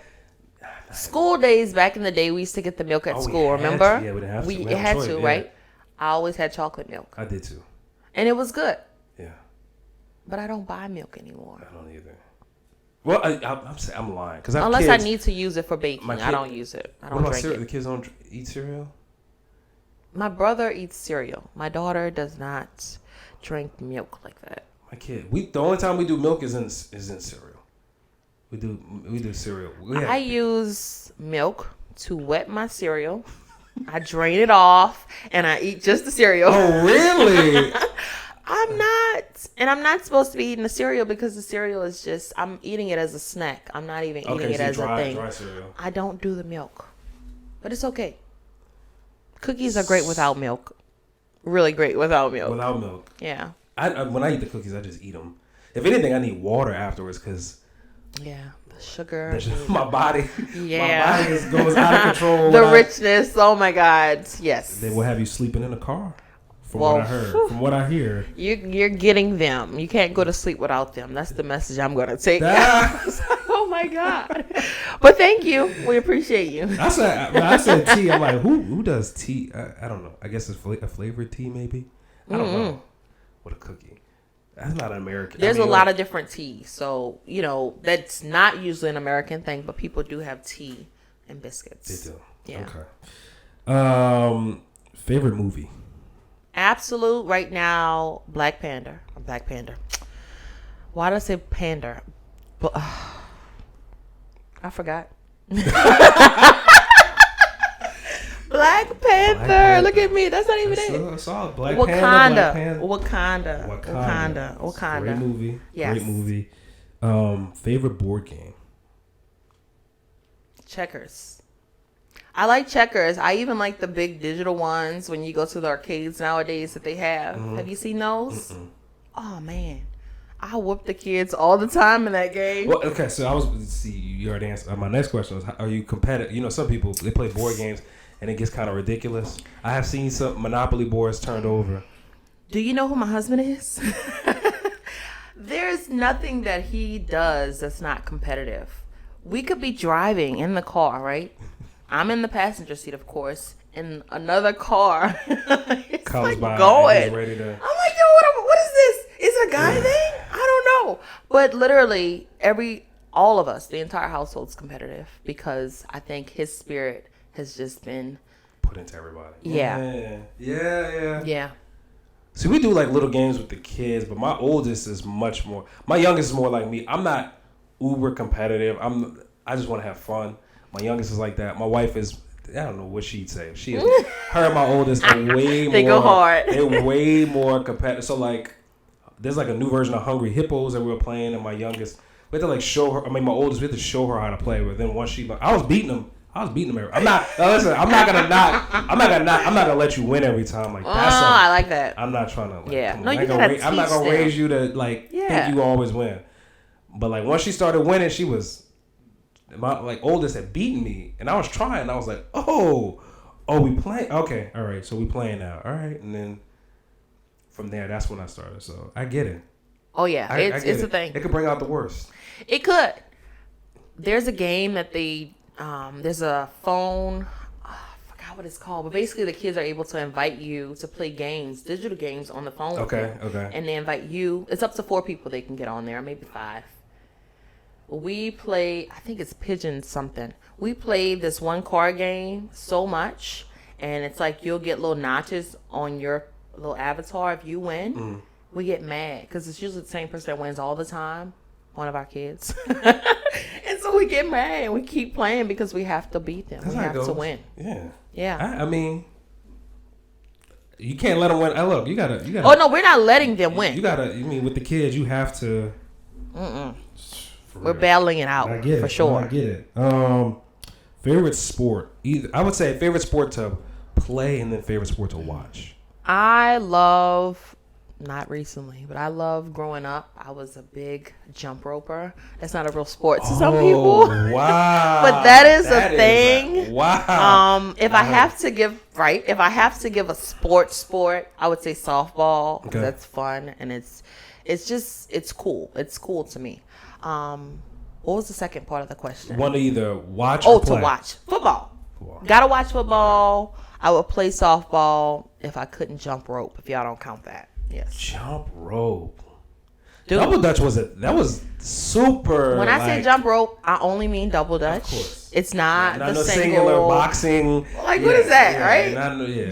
School days back in the day, we used to get the milk at school. Remember? Yeah, we didn't have to. We had to, right? I always had chocolate milk. I did too. And it was good. Yeah. But I don't buy milk anymore. I don't either. Well, I'm lying because unless I need to use it for baking, I don't use it. I don't drink it. The kids don't eat cereal? My brother eats cereal. My daughter does not drink milk like that. My kid, the only time we do milk is in cereal. We do cereal. I use milk to wet my cereal. I drain it off and I eat just the cereal. Oh, really? I'm not supposed to be eating the cereal because the cereal is just, I'm eating it as a snack. I'm not even eating it as a thing. Dry cereal. I don't do the milk, but it's okay. Cookies are great without milk. Really great without milk. Without milk. Yeah. When I eat the cookies, I just eat them. If anything, I need water afterwards because. Yeah, the sugar. My body. Yeah. My body goes out of control. The richness. Oh my God. Yes. They will have you sleeping in a car From what I heard, from what I hear, you're getting them. You can't go to sleep without them. That's the message I'm gonna take. Oh my God! But thank you. We appreciate you. I said tea. I'm like, who does tea? I don't know. I guess it's a flavored tea, maybe. I don't know. With a cookie. That's not an American. There's a lot of different teas, so that's not usually an American thing, but people do have tea and biscuits. They do. Yeah. Okay. Favorite movie. Absolute right now, Black Panther. Why did I say panda? But I forgot. Black Panther. Look at me. That's not even it. It's all Black Wakanda. Panther. Wakanda. Great movie. Yes. Great movie. Favorite board game. Checkers. I like checkers. I even like the big digital ones when you go to the arcades nowadays that they have. Have you seen those? Oh man, I whoop the kids all the time in that game. Well, okay, so you already answered. My next question was, are you competitive? Some people, they play board games and it gets kind of ridiculous. I have seen some Monopoly boards turned over. Do you know who my husband is? There's nothing that he does that's not competitive. We could be driving in the car, right? I'm in the passenger seat, of course, in another car. It's comes like by going. And he's ready to... I'm like, yo, what is this? Is it a guy thing? I don't know. But literally, all of us, the entire household's competitive because I think his spirit has just been put into everybody. Yeah. See, we do like little games with the kids, but my oldest is much more. My youngest is more like me. I'm not uber competitive. I just want to have fun. My youngest is like that. My wife is, I don't know what she'd say. She is, her and my oldest are way more. They go hard. They're way more competitive. So like, there's like a new version of Hungry Hippos that we were playing, and my youngest, we had to like show her. I mean, my oldest, we had to show her how to play. But then once I was beating them. I'm not gonna let you win every time. Like I like that. I'm not trying to. Like, yeah. No, I'm not gonna raise you to think you always win. But like once she started winning, she was. My oldest had beaten me, and I was trying. I was like, oh, we playing? Okay, all right. So we playing now, all right. And then from there, that's when I started. So I get it. Oh yeah, it's a thing. It could bring out the worst. It could. There's a game that there's a phone. I forgot what it's called, but basically the kids are able to invite you to play games, digital games on the phone. Okay. And they invite you. It's up to 4 people they can get on there, maybe 5. We play, I think it's Pigeon something. We played this one card game so much, and it's like you'll get little notches on your little avatar if you win. We get mad because it's usually the same person that wins all the time, one of our kids. And so we get mad and we keep playing because we have to beat them. We have to win. Yeah. I mean, you can't let them win. Look, you gotta. Oh no, we're not letting them win. You gotta. I mean, with the kids, you have to. We're battling it out. I get it for sure. I get it. Favorite sport? I would say favorite sport to play and then favorite sport to watch. I love, not recently, but I love growing up. I was a big jump roper. That's not a real sport to some people. Wow. But that is a thing. Wow. If I have to give a sport, I would say softball. Okay. That's fun and it's cool. It's cool to me. What was the second part of the question? Want to either watch or play? To watch. Football. Gotta watch football. I would play softball if I couldn't jump rope, if y'all don't count that. Yes. Jump rope. Dude. Double Dutch that was super. When I say jump rope, I only mean double Dutch. Of course. It's not the singular boxing. Like, what is that, right?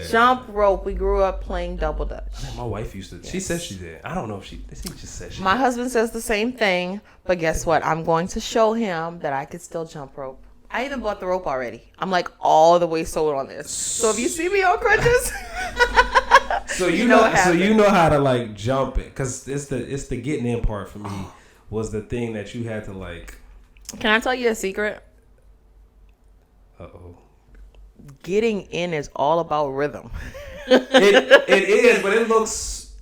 Jump rope. We grew up playing double Dutch. My wife used to. Yes. She said she did. I don't know if she just said she My did. husband says the same thing, but guess what? I'm going to show him that I could still jump rope. I even bought the rope already. I'm like all the way sold on this. So if you see me on crutches, so you know how to like jump it, because it's the getting in part for me was the thing that you had to like. Can I tell you a secret? Uh-oh. Getting in is all about rhythm. It is, but it looks.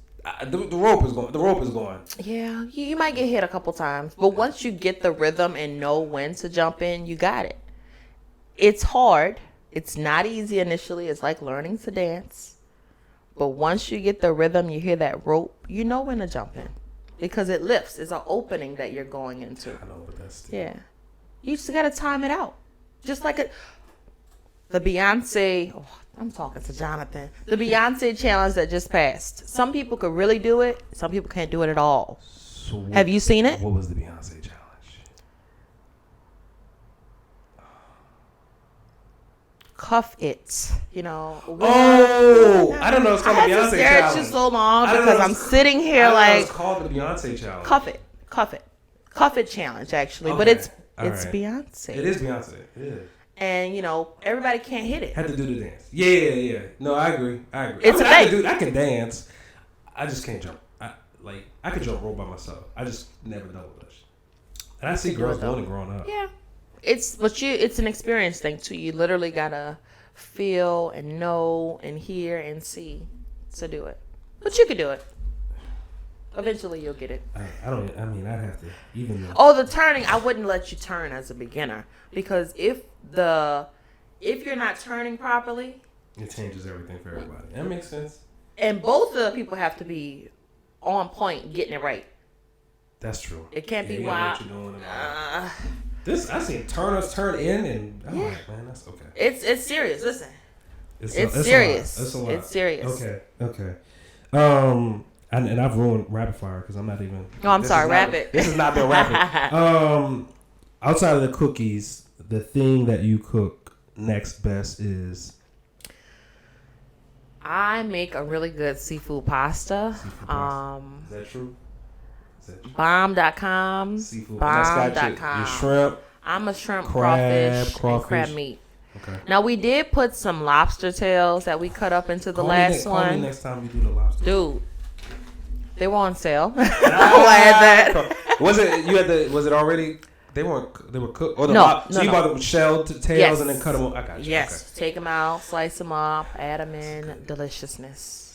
The rope is going. The rope is going. Yeah, you might get hit a couple times, but once you get the rhythm and know when to jump in, you got it. It's hard. It's not easy initially. It's like learning to dance. But once you get the rhythm, you hear that rope, you know when to jump in. Because it lifts. It's an opening that you're going into. I know, but that's still... Yeah. You just got to time it out. Just like the Beyonce... Oh, I'm talking to Jonathan. The Beyonce challenge that just passed. Some people could really do it. Some people can't do it at all. So have you seen it? What was the Beyonce challenge? Cuff it, you know. Oh, I don't know. It's called the Beyonce challenge. I had to stare at you so long because I'm sitting here like. It's called the Beyonce challenge. Cuff it challenge actually, okay. But it's right. Beyonce. It is Beyonce. It is. And you know everybody can't hit it. Had to do the dance. Yeah. No, I agree. It's I can dance. I just can't jump. I could jump rope by myself. I just never double dutch. And I see girls doing it growing up. Yeah. It's an experience thing too. You literally gotta feel and know and hear and see to do it. But you could do it. Eventually you'll get it. I'd have to even though. Oh, the turning, I wouldn't let you turn as a beginner because if you're not turning properly, it changes everything for everybody. That makes sense. And both of the people have to be on point getting it right. That's true. It can't be wild. This I seen turners turn in and I'm like, man, that's okay. It's serious. Listen, it's serious. It's a lot. It's serious. Okay. And I've ruined rapid fire because I'm not even. No, I'm sorry. Rapid. This has not been rapid. Outside of the cookies, the thing that you cook next best is. I make a really good seafood pasta. Is that true? Bomb.com. Seafood. Bomb.com. Your shrimp. I'm a shrimp, crawfish, and crab meat. Okay. Now we did put some lobster tails that we cut up into the last one. Call me next time you do the lobster. Dude, they were on sale. I had that. Was it already? They were cooked. Or so you bought the shell tails and then cut them. I got you. Yes. Okay. Take them out, slice them up, add them in. Deliciousness.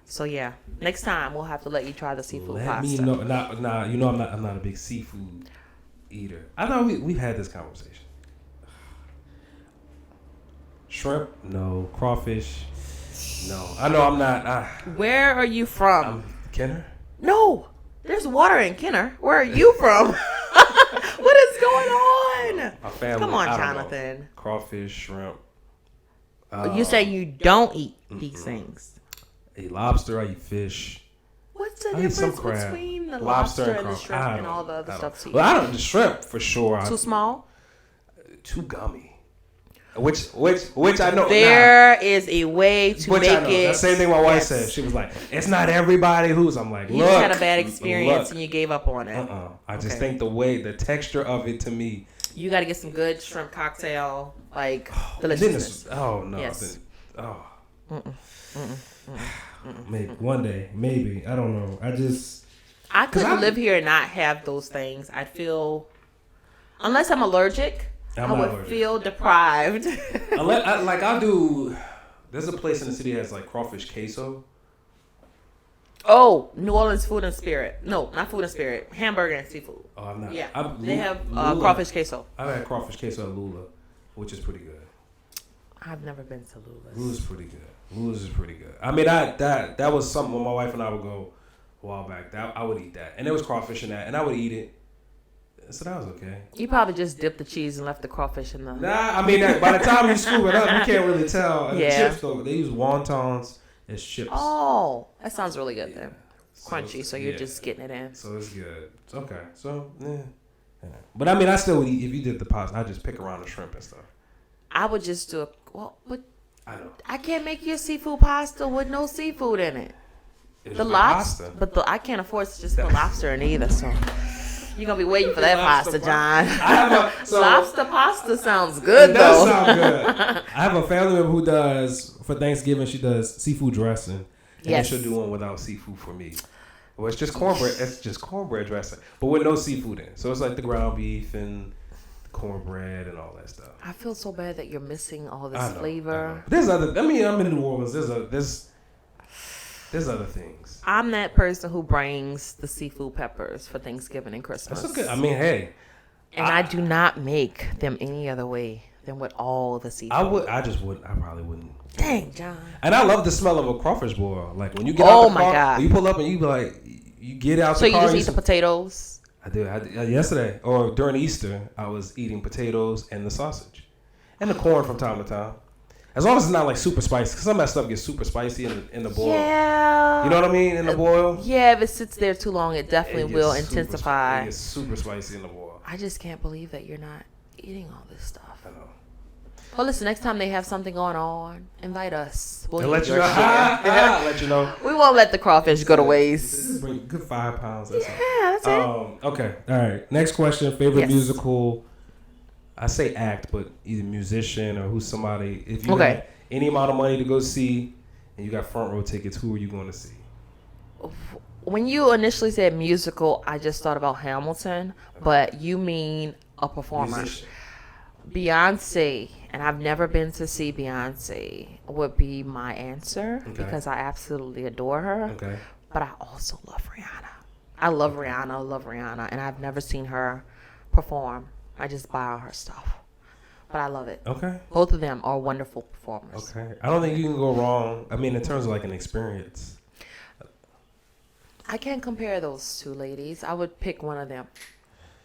So yeah, next time we'll have to let you try the seafood pasta. Let me know. Nah, you know I'm not a big seafood eater. I thought we've had this conversation. Shrimp, no. Crawfish, no. I know I'm not. Where are you from? I'm Kenner. No, there's water in Kenner. Where are you from? What is going on? My family. Come on, Jonathan. Crawfish, shrimp. You say you don't eat these things. I eat lobster. I eat fish. What's the difference between the lobster and the shrimp and all the other stuff? Well, I don't. The shrimp for sure. Too small. Too gummy. Which I know. There is a way to make it. The same thing my wife said. She was like, "It's not everybody who's." I'm like, "Look." You had a bad experience and you gave up on it. I just think the texture of it to me. You got to get some good shrimp cocktail, like deliciousness. Oh no. Yes. Maybe one day, maybe I don't know. I couldn't live here and not have those things. I'd feel, unless I'm allergic. I would feel deprived. I'll do. There's a place in the city that has like crawfish queso. Oh, New Orleans Food and Spirit. No, not Food and Spirit. Hamburger and seafood. Oh, I'm not. Yeah, they have crawfish queso. I've had crawfish queso at Lula, which is pretty good. I've never been to Lula's. Lula's pretty good. Lula's is pretty good. I mean, that was something when my wife and I would go a while back. I would eat that, and there was crawfish in that, and I would eat it. So that was okay. You probably just dipped the cheese and left the crawfish in the... Nah, I mean, by the time you scoop it up, you can't really tell. And the chips, though, they use wontons as chips. Oh, that sounds really good then. Crunchy, so you're just getting it in. So it's good. It's okay. So, yeah. But I mean, I still would eat, if you did the pasta, I'd just pick around the shrimp and stuff. I would just do but I know. I can't make you a seafood pasta with no seafood in it. It's the lobster, but I can't afford to just put lobster in either, so... You're going to be waiting for that pasta, John. Lobster pasta sounds good, though. It does sound good. I have a family member who does, for Thanksgiving, she does seafood dressing. And then she'll do one without seafood for me. Well, it's just cornbread. It's just cornbread dressing, but with no seafood in. So it's like the ground beef and the cornbread and all that stuff. I feel so bad that you're missing all this flavor. There's other... I mean, I'm in New Orleans. There's other things. I'm that person who brings the seafood peppers for Thanksgiving and Christmas. That's okay. I mean, hey. And I do not make them any other way than with all the seafood. I just wouldn't. I probably wouldn't. Dang, John. And I love the smell of a crawfish boil. Like when you get Oh out the my car, God. when you pull up and you be like, you get out So the you car. just eat the potatoes? I did. Yesterday or during Easter, I was eating potatoes and the sausage, and the corn from time to time. As long as it's not like super spicy, because some of that stuff gets super spicy in the boil. Yeah. You know what I mean? In the boil. Yeah, if it sits there too long, it definitely will intensify. It gets super spicy in the boil. I just can't believe that you're not eating all this stuff. I know. Well, listen, next time they have something going on, invite us. We'll let you your know. share. Let you know. We won't let the crawfish go to waste. This is a good 5 pounds. That's That's it. Okay. All right. Next question. Favorite Yes. musical. I say act, but either musician or who's somebody. If you Okay. had any amount of money to go see, and you got front row tickets, who are you going to see? When you initially said musical, I just thought about Hamilton, but you mean a performer. Musician. Beyonce, and I've never been to see Beyonce, would be my answer because I absolutely adore her. Okay. But I also love Rihanna. I love Rihanna, and I've never seen her perform. I just buy all her stuff. But I love it. Okay. Both of them are wonderful performers. Okay. I don't think you can go wrong. I mean, in terms of like an experience. I can't compare those two ladies. I would pick one of them.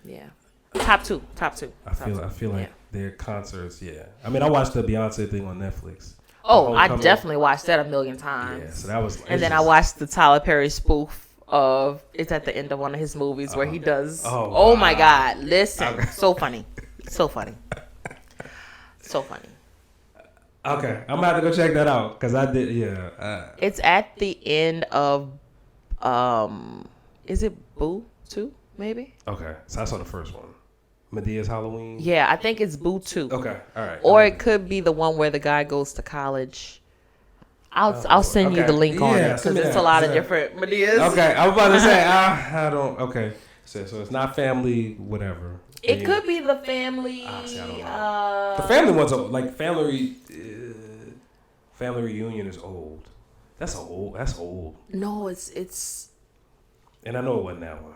Yeah. Top two. I feel like their concerts. Yeah. I mean, I watched the Beyonce thing on Netflix. Oh, I definitely watched that 1,000,000 times. Yeah. So that was. And then I watched the Tyler Perry spoof of it's at the end of one of his movies where he does. Oh my God! Listen, so funny, so funny, so funny. Okay, I'm about to go check that out because I did. Yeah. It's at the end of. Is it Boo 2 maybe? Okay, so I saw the first one. Medea's Halloween. Yeah, I think it's Boo 2. Okay, all right. Or it could be the one where the guy goes to college. I'll send you the link on it because it's a lot of different Medeas. Okay, I was about to say I don't. Okay, so it's not family, whatever. It could be the family. See, I don't know. The family one's like family reunion is old. That's old. No, it's. And I know it wasn't that one.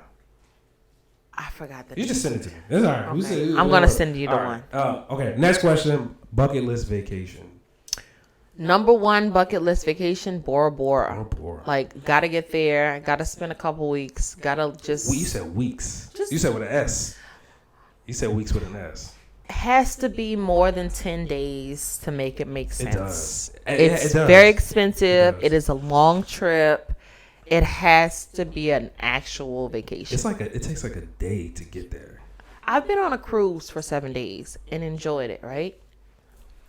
I forgot that. You just send it to me. It's all right. Okay. I'm gonna send you the one. Okay. Next question. Bucket list vacation. Number 1 bucket list vacation, Bora Bora. Bora Bora. Like, gotta get there. Gotta spend a couple weeks. Gotta just. You said weeks. You said with an S. You said weeks with an S. Has to be more than 10 days to make it make sense. It does. It's it does. very expensive. It is a long trip. It has to be an actual vacation. It's like it takes like a day to get there. I've been on a cruise for 7 days and enjoyed it, right?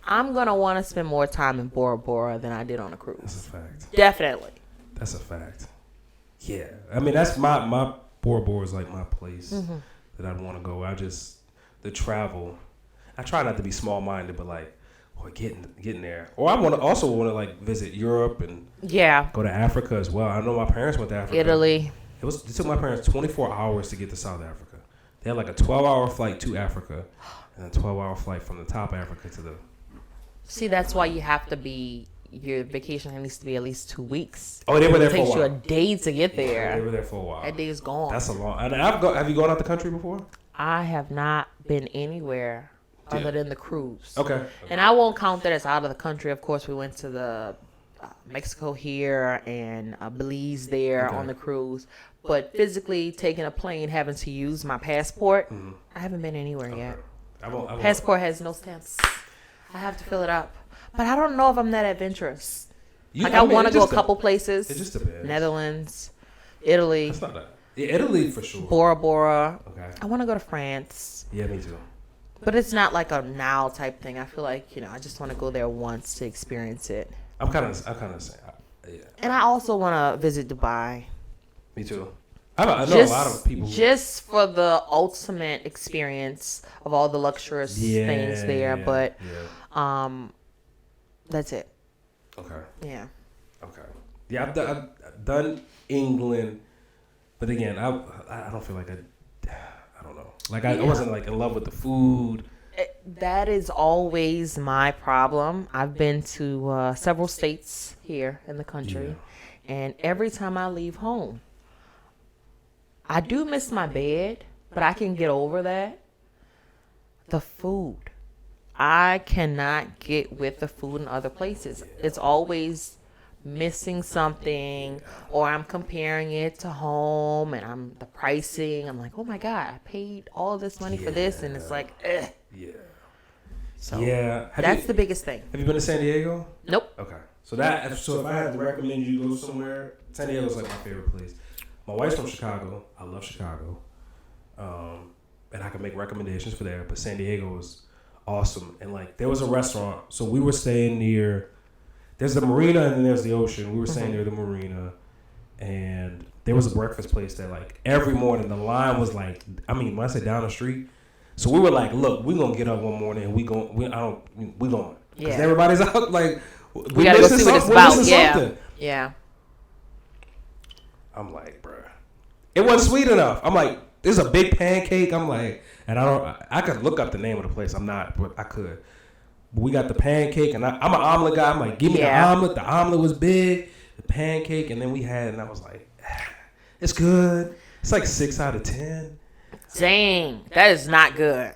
I'm going to want to spend more time in Bora Bora than I did on a cruise. That's a fact. Definitely. That's a fact. Yeah. I mean, that's my Bora Bora is like my place that I'd want to go. The travel. I try not to be small-minded, but like, getting there. Or I also want to like visit Europe and go to Africa as well. I know my parents went to Africa. Italy. It took my parents 24 hours to get to South Africa. They had like a 12-hour flight to Africa and a 12-hour flight from the top of Africa to the. See, that's why you have to be. Your vacation needs to be at least 2 weeks. Oh, they were there for a while. It takes you a day to get there. Yeah, they were there for a while. That day is gone. That's a long. And have you gone out the country before? I have not been anywhere other than the cruise. Okay. And I won't count that as out of the country. Of course, we went to the Mexico here and Belize there on the cruise. But physically taking a plane, having to use my passport, I haven't been anywhere yet. Passport has no stamps. I have to fill it up. But I don't know if I'm that adventurous. I want to go a couple places. It just depends. Netherlands, Italy. That's not that. Yeah, Italy for sure. Bora Bora. Okay. I want to go to France. Yeah, me too. But it's not like a now type thing. I feel like, I just want to go there once to experience it. I'm kind of saying, yeah. And I also want to visit Dubai. Me too. I know a lot of people. Just for the ultimate experience of all the luxurious things there. But that's it. Okay. Yeah. Okay. Yeah, I've done England, but again, I don't feel like I don't know. Like I wasn't like in love with the food. That is always my problem. I've been to several states here in the country, and every time I leave home, I do miss my bed, but I can get over that. The food. I cannot get with the food in other places. It's always missing something, or I'm comparing it to home, and I'm the pricing. I'm like, oh my god, I paid all this money for this, and it's like, ugh. Yeah. So Yeah. that's the biggest thing. Have you been to San Diego? Nope. Okay. So if I had to recommend you go somewhere, San Diego's like my favorite place. My wife's from Chicago. I love Chicago. And I can make recommendations for there, but San Diego is awesome. And like there was a restaurant. So we were staying near, there's the marina and then there's the ocean. We were staying near the marina, and there was a breakfast place that like every morning the line was like, I mean, when I say down the street, so we were like, look, we're gonna get up one morning and we going. Because everybody's out like we gotta go see what it's about. Yeah. I'm like, bruh, it wasn't sweet enough. I'm like, there's a big pancake. I'm like, and I could look up the name of the place. I'm not, but I could. But we got the pancake, and I'm an omelet guy. I'm like, give me the omelet. The omelet was big, the pancake, and then we had, and I was like, it's good. It's like 6 out of 10. Dang, that is not good.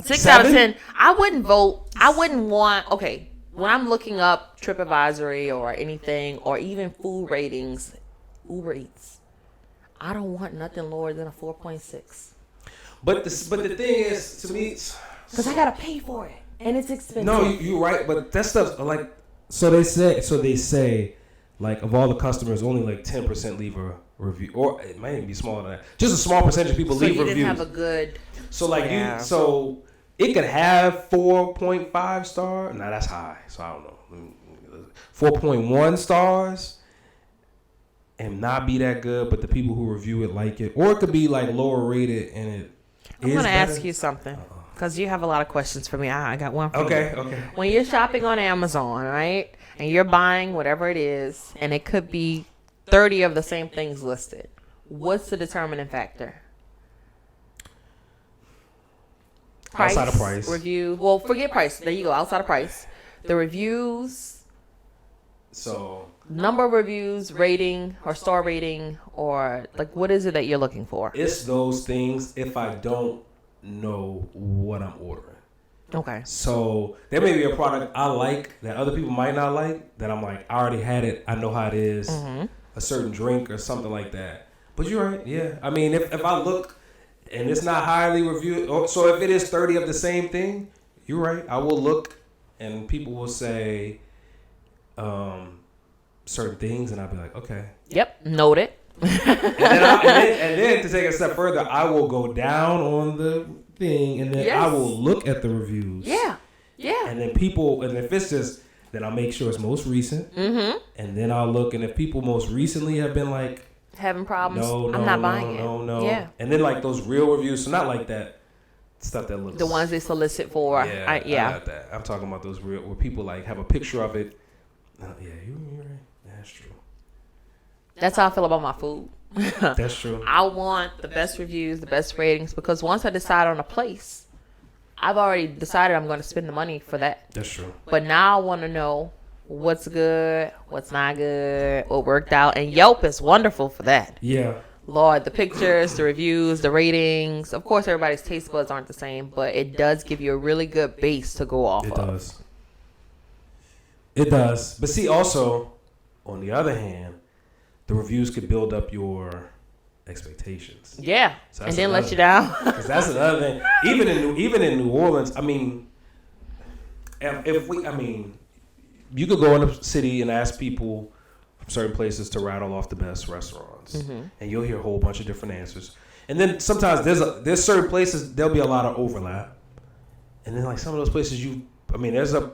6 out of 10. I wouldn't vote. I wouldn't want. Okay, when I'm looking up TripAdvisory or anything, or even food ratings, Uber Eats, I don't want nothing lower than a 4.6. But the thing is, to me, because I gotta pay for it, and it's expensive. No, you're right, but that stuff's like, so they say, like of all the customers, only like 10% leave a review, or it might even be smaller than that. Just a small percentage of people leave reviews. So you didn't have a good. So like so it could have 4.5 star. Nah, that's high. So I don't know, 4.1 stars. And not be that good, but the people who review it like it. Or it could be like lower rated and it I'm going to ask you something, because you have a lot of questions for me. I got one for you. Okay. When you're shopping on Amazon, right, and you're buying whatever it is, and it could be 30 of the same things listed, what's the determining factor? Price, outside of price. Review. Well, forget price. There you go. Outside of price. The reviews. So number of reviews, rating, or star rating, or like what is it that you're looking for? It's those things if I don't know what I'm ordering. Okay. So there may be a product I like that other people might not like, that I'm like, I already had it, I know how it is, a certain drink or something like that. But you're right, yeah. I mean, if I look and it's not highly reviewed, so if it is 30 of the same thing, you're right. I will look and people will say certain things, and I'll be like, okay. Yep, note it. and then to take it a step further, I will go down on the thing, and then I will look at the reviews. Yeah. And then and if it's just, then I'll make sure it's most recent. And then I'll look, and if people most recently have been like having problems, no, I'm not buying it. No. Yeah. And then like those real reviews, so not like that stuff that looks. The ones they solicit for. Yeah. I got that. I'm talking about those real, where people like have a picture of it. Yeah, you're right. That's true. That's how I feel about my food. That's true. I want the best reviews, the best ratings, because once I decide on a place, I've already decided I'm going to spend the money for that. That's true. But now I want to know what's good, what's not good, what worked out. And Yelp is wonderful for that. Yeah. Lord, the pictures, the reviews, the ratings. Of course, everybody's taste buds aren't the same, but it does give you a really good base to go off of. It does. It does. But see, also, on the other hand, the reviews could build up your expectations. Yeah, so and then let you down. Because that's another thing. Even in New Orleans, I mean, you could go in the city and ask people from certain places to rattle off the best restaurants, and you'll hear a whole bunch of different answers. And then sometimes there's certain places there'll be a lot of overlap, and then like some of those places there's a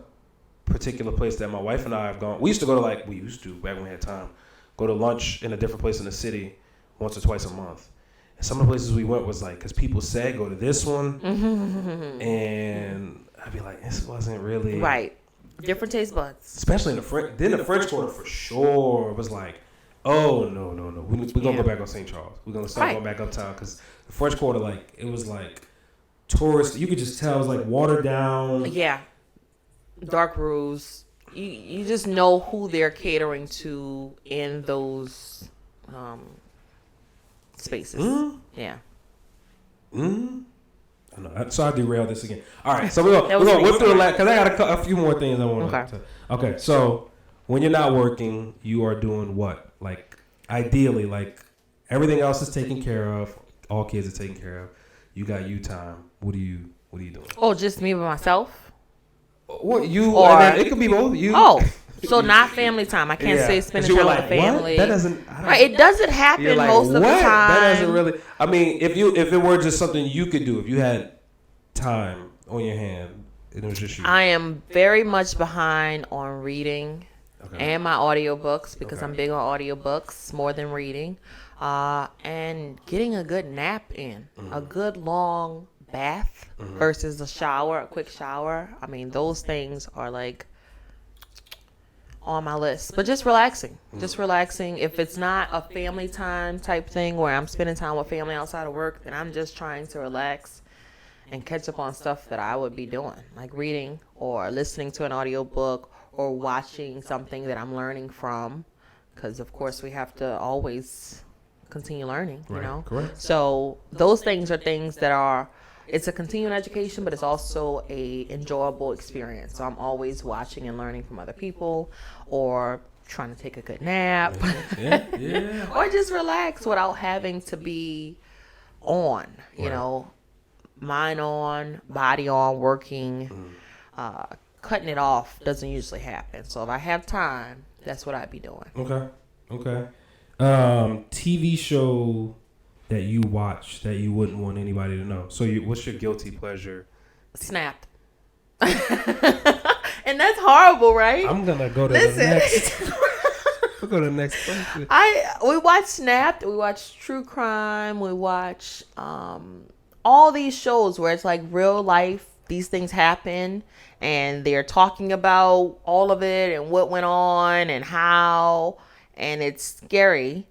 particular place that my wife and I have gone. We used to back when we had time, go to lunch in a different place in the city once or twice a month. And some of the places we went was like, because people said go to this one, and I'd be like, this wasn't really right. Different taste buds, especially in the French Quarter for sure was like, oh no, we're gonna go back on St. Charles. We're gonna start going back uptown, because the French Quarter, like, it was like tourist. You could just tell it was like watered down. Yeah. Dark rooms. You just know who they're catering to in those spaces. Yeah. I know. So I derailed this again. All right. So we're gonna whip through the last because I got a few more things I want to. Okay. So when you're not working, you are doing what? Like ideally, like everything else is taken care of. All kids are taken care of. You got you time. What are you doing? Oh, just me by myself? What you? Or it could be both. You. Oh. So not family time. I can't say spending time with family. What? That doesn't. Right. It doesn't happen most of the time. That doesn't really. I mean, if it were just something you could do, if you had time on your hand, it was just you. I am very much behind on reading and my audiobooks because I'm big on audiobooks more than reading, and getting a good nap in, a good long bath versus a quick shower. I mean, those things are like on my list, but just relaxing. If it's not a family time type thing where I'm spending time with family outside of work, then I'm just trying to relax and catch up on stuff that I would be doing, like reading or listening to an audiobook or watching something that I'm learning from, because of course we have to always continue learning, you know. Correct. So those things are things that are, it's a continuing education, but it's also a enjoyable experience. So I'm always watching and learning from other people, or trying to take a good nap, or just relax without having to be on, you know, mind on, body on, working. Cutting it off doesn't usually happen. So if I have time, that's what I'd be doing. Okay. TV show that you watch that you wouldn't want anybody to know. So what's your guilty pleasure? Snapped. And that's horrible, right? I'm gonna go to the next. We'll go to the next question. We watch Snapped. We watch true crime. We watch all these shows where it's like real life. These things happen, and they're talking about all of it and what went on and how, and it's scary.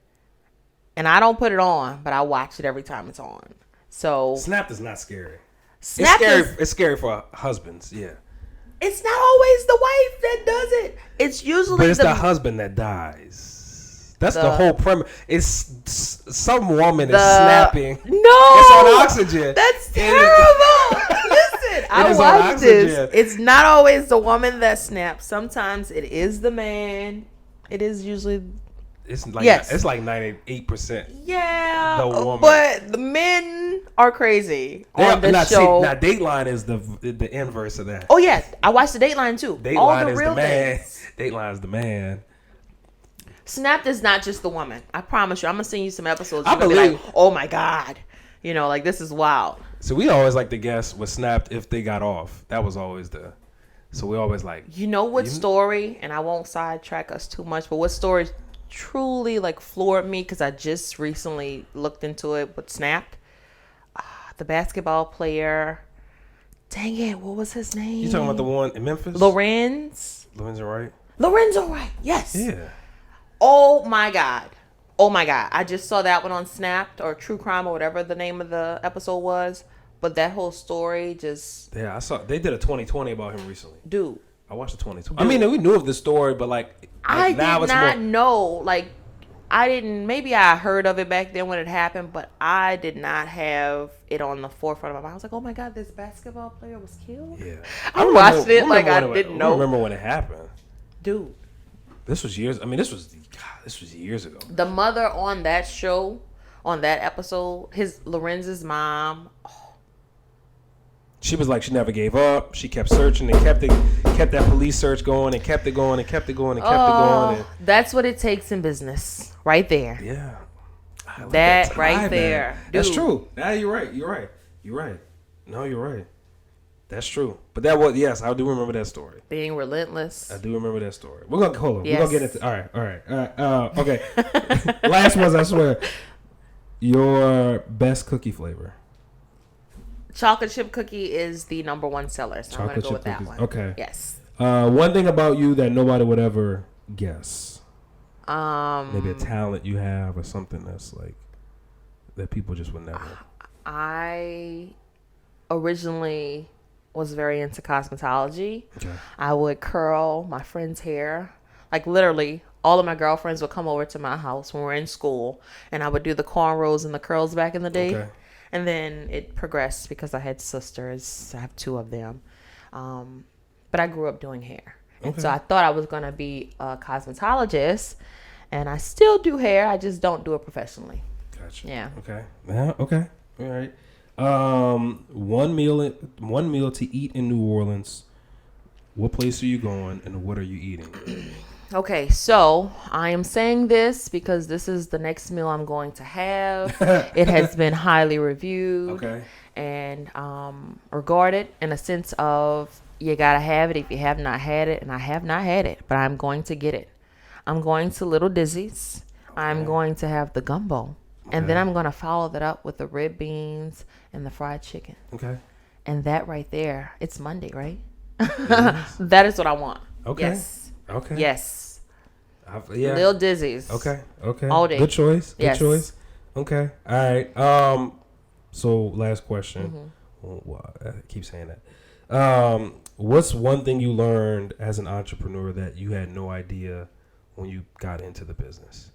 And I don't put it on, but I watch it every time it's on. So Snapped is not scary. It's scary for husbands. Yeah. It's not always the wife that does it. It's usually the husband that dies. That's the whole premise. It's some woman is snapping. No, it's on oxygen. That's terrible. Listen, I watched this. It's not always the woman that snaps. Sometimes it is the man. It is usually. It's like it's like 98%. Yeah, the woman. But the men are crazy on the show. Now Dateline is the inverse of that. Oh yeah, I watched the Dateline too. Dateline is the man. Dateline is the man. Snapped is not just the woman. I promise you. I'm gonna send you some episodes. I believe. Like, oh my god, you know, like this is wild. So we always like to guess with Snapped if they got off. That was always So we always like. You know what story? And I won't sidetrack us too much, but what story truly like floored me because I just recently looked into it with Snapped. The basketball player. Dang it, what was his name? You talking about the one in Memphis? Lorenzo Wright. Yes. Yeah. Oh my god. I just saw that one on Snapped or True Crime or whatever the name of the episode was. But that whole story just... Yeah, I saw... They did a 2020 about him recently. Dude. I watched the 2020. I mean, we knew of the story, but I did not know. Maybe I heard of it back then when it happened, but I did not have it on the forefront of my mind. I was like, oh my god, this basketball player was killed? Yeah. I watched it like I didn't know. I remember when it happened. Dude. This was years... I mean, this was years ago. The mother on that show, on that episode, Lorenzo's mom... She was like, she never gave up. She kept searching and kept that police search going and kept it going and kept it going and kept it going. And that's what it takes in business, right there. Yeah, like that right there. That's true. Nah, you're right. No, you're right. That's true. But yes, I do remember that story. Being relentless. I do remember that story. We're gonna hold on. Yes. We're gonna get into. All right. Okay. Last ones, I swear. Your best cookie flavor. Chocolate chip cookie is the number one seller, so I'm going to go with that one. Okay. Yes. One thing about you that nobody would ever guess. Maybe a talent you have or something that's like that people just would never. I originally was very into cosmetology. Okay. I would curl my friend's hair. Like literally, all of my girlfriends would come over to my house when we were in school, and I would do the cornrows and the curls back in the day. Okay. And then it progressed because I had sisters. I have two of them. But I grew up doing hair. And so I thought I was going to be a cosmetologist. And I still do hair. I just don't do it professionally. Gotcha. Yeah. Okay. Yeah, okay. All right. One meal to eat in New Orleans. What place are you going and what are you eating? Okay, so I am saying this because this is the next meal I'm going to have. It has been highly reviewed and regarded in a sense of you got to have it if you have not had it. And I have not had it, but I'm going to get it. I'm going to Little Dizzy's. I'm going to have the gumbo. And then I'm going to follow that up with the red beans and the fried chicken. Okay. And that right there, it's Monday, right? That is what I want. Okay. Yes. Okay. Yes. Yeah. Little Dizzy's. Okay. Okay. All day. Good choice. Good Yes. choice. Okay. All right. So last question. Well, I keep saying that. What's one thing you learned as an entrepreneur that you had no idea when you got into the business?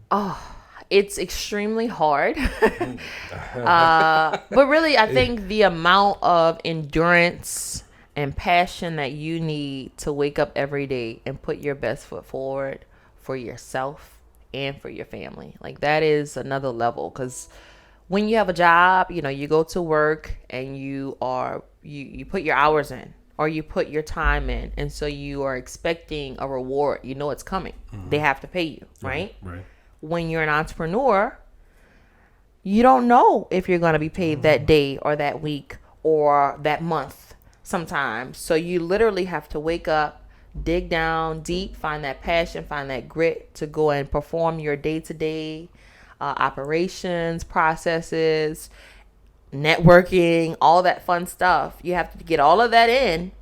Oh, it's extremely hard. But really, I think the amount of endurance and passion that you need to wake up every day and put your best foot forward for yourself and for your family. Like that is another level, because when you have a job, you know, you go to work and you put your hours in or you put your time in. And so you are expecting a reward. You know, it's coming. They have to pay you, right? Right. When you're an entrepreneur, you don't know if you're going to be paid that day or that week or that month sometimes. So you literally have to wake up, dig down deep, find that passion, find that grit to go and perform your day-to-day operations, processes, networking, all that fun stuff. You have to get all of that in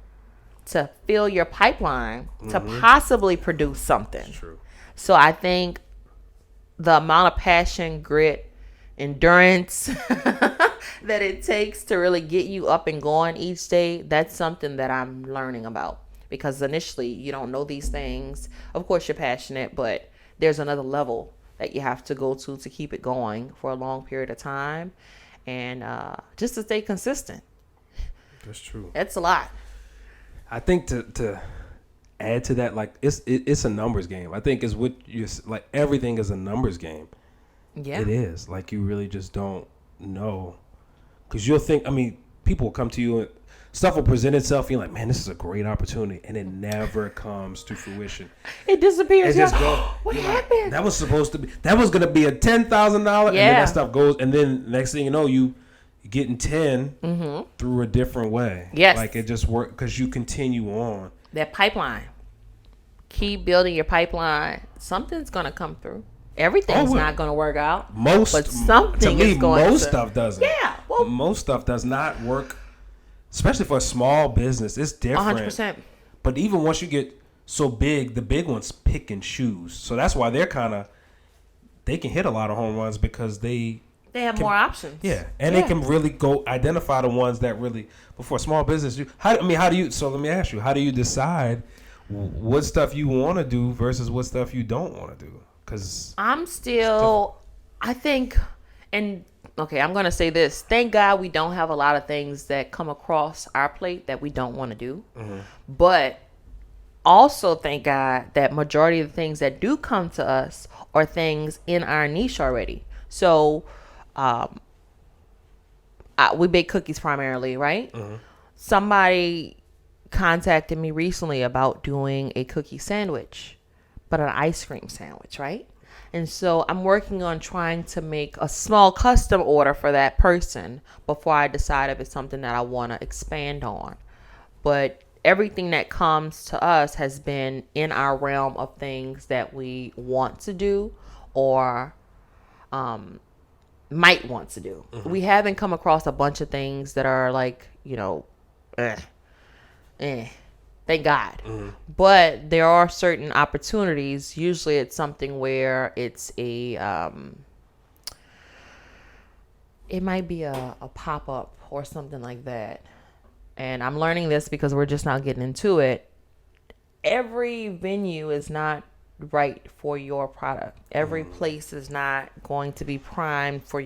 to fill your pipeline to possibly produce something. True. So I think the amount of passion, grit, endurance that it takes to really get you up and going each day, that's something that I'm learning about. Because initially you don't know these things. Of course you're passionate, but there's another level that you have to go to keep it going for a long period of time. And just to stay consistent. That's true. It's a lot. I think to add to that, like it's a numbers game. I think is what you like. Everything is a numbers game. Yeah, it is. Like you really just don't know, because you'll think. I mean, people will come to you and stuff will present itself. You're like, man, this is a great opportunity, and it never comes to fruition. It disappears. It just what happened? Like, that was supposed to be. That was gonna be a $10,000. And then that stuff goes, and then next thing you know, you getting 10 through a different way. Yes, like it just worked because you continue on. That pipeline. Keep building your pipeline. Something's gonna come through. Everything's not gonna work out. But something is going to. Most stuff doesn't. Yeah. Well, most stuff does not work, especially for a small business. It's different. 100%. But even once you get so big, the big ones pick and choose. So that's why they can hit a lot of home runs because they have more options. Yeah, and they can really go identify the ones that really. But for a small business, how do you? So let me ask you, how do you decide what stuff you want to do versus what stuff you don't want to do? Because I'm still, I think, and okay, I'm going to say this. Thank God we don't have a lot of things that come across our plate that we don't want to do. But also thank God that majority of the things that do come to us are things in our niche already. So we bake cookies primarily, right? Somebody contacted me recently about doing a cookie sandwich, but an ice cream sandwich, right? And so I'm working on trying to make a small custom order for that person before I decide if it's something that I want to expand on. But everything that comes to us has been in our realm of things that we want to do or might want to do. We haven't come across a bunch of things that are like, thank God. But there are certain opportunities. Usually it's something where it's it might be a pop-up or something like that. And I'm learning this because we're just not getting into it. Every venue is not right for your product. Every place is not going to be primed for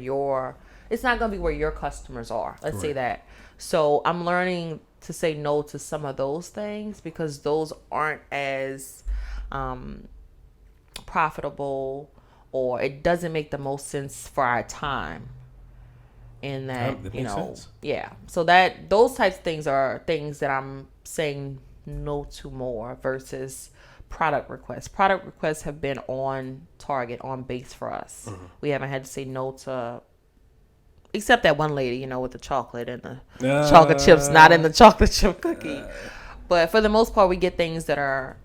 it's not going to be where your customers are. Let's say that. So I'm learning to say no to some of those things because those aren't as profitable, or it doesn't make the most sense for our time. In that sense. Yeah. So those types of things are things that I'm saying no to more versus product requests. Product requests have been on target, on base for us. We haven't had to say no to, except that one lady, with the chocolate and the chocolate chips, not in the chocolate chip cookie. But for the most part, we get things that are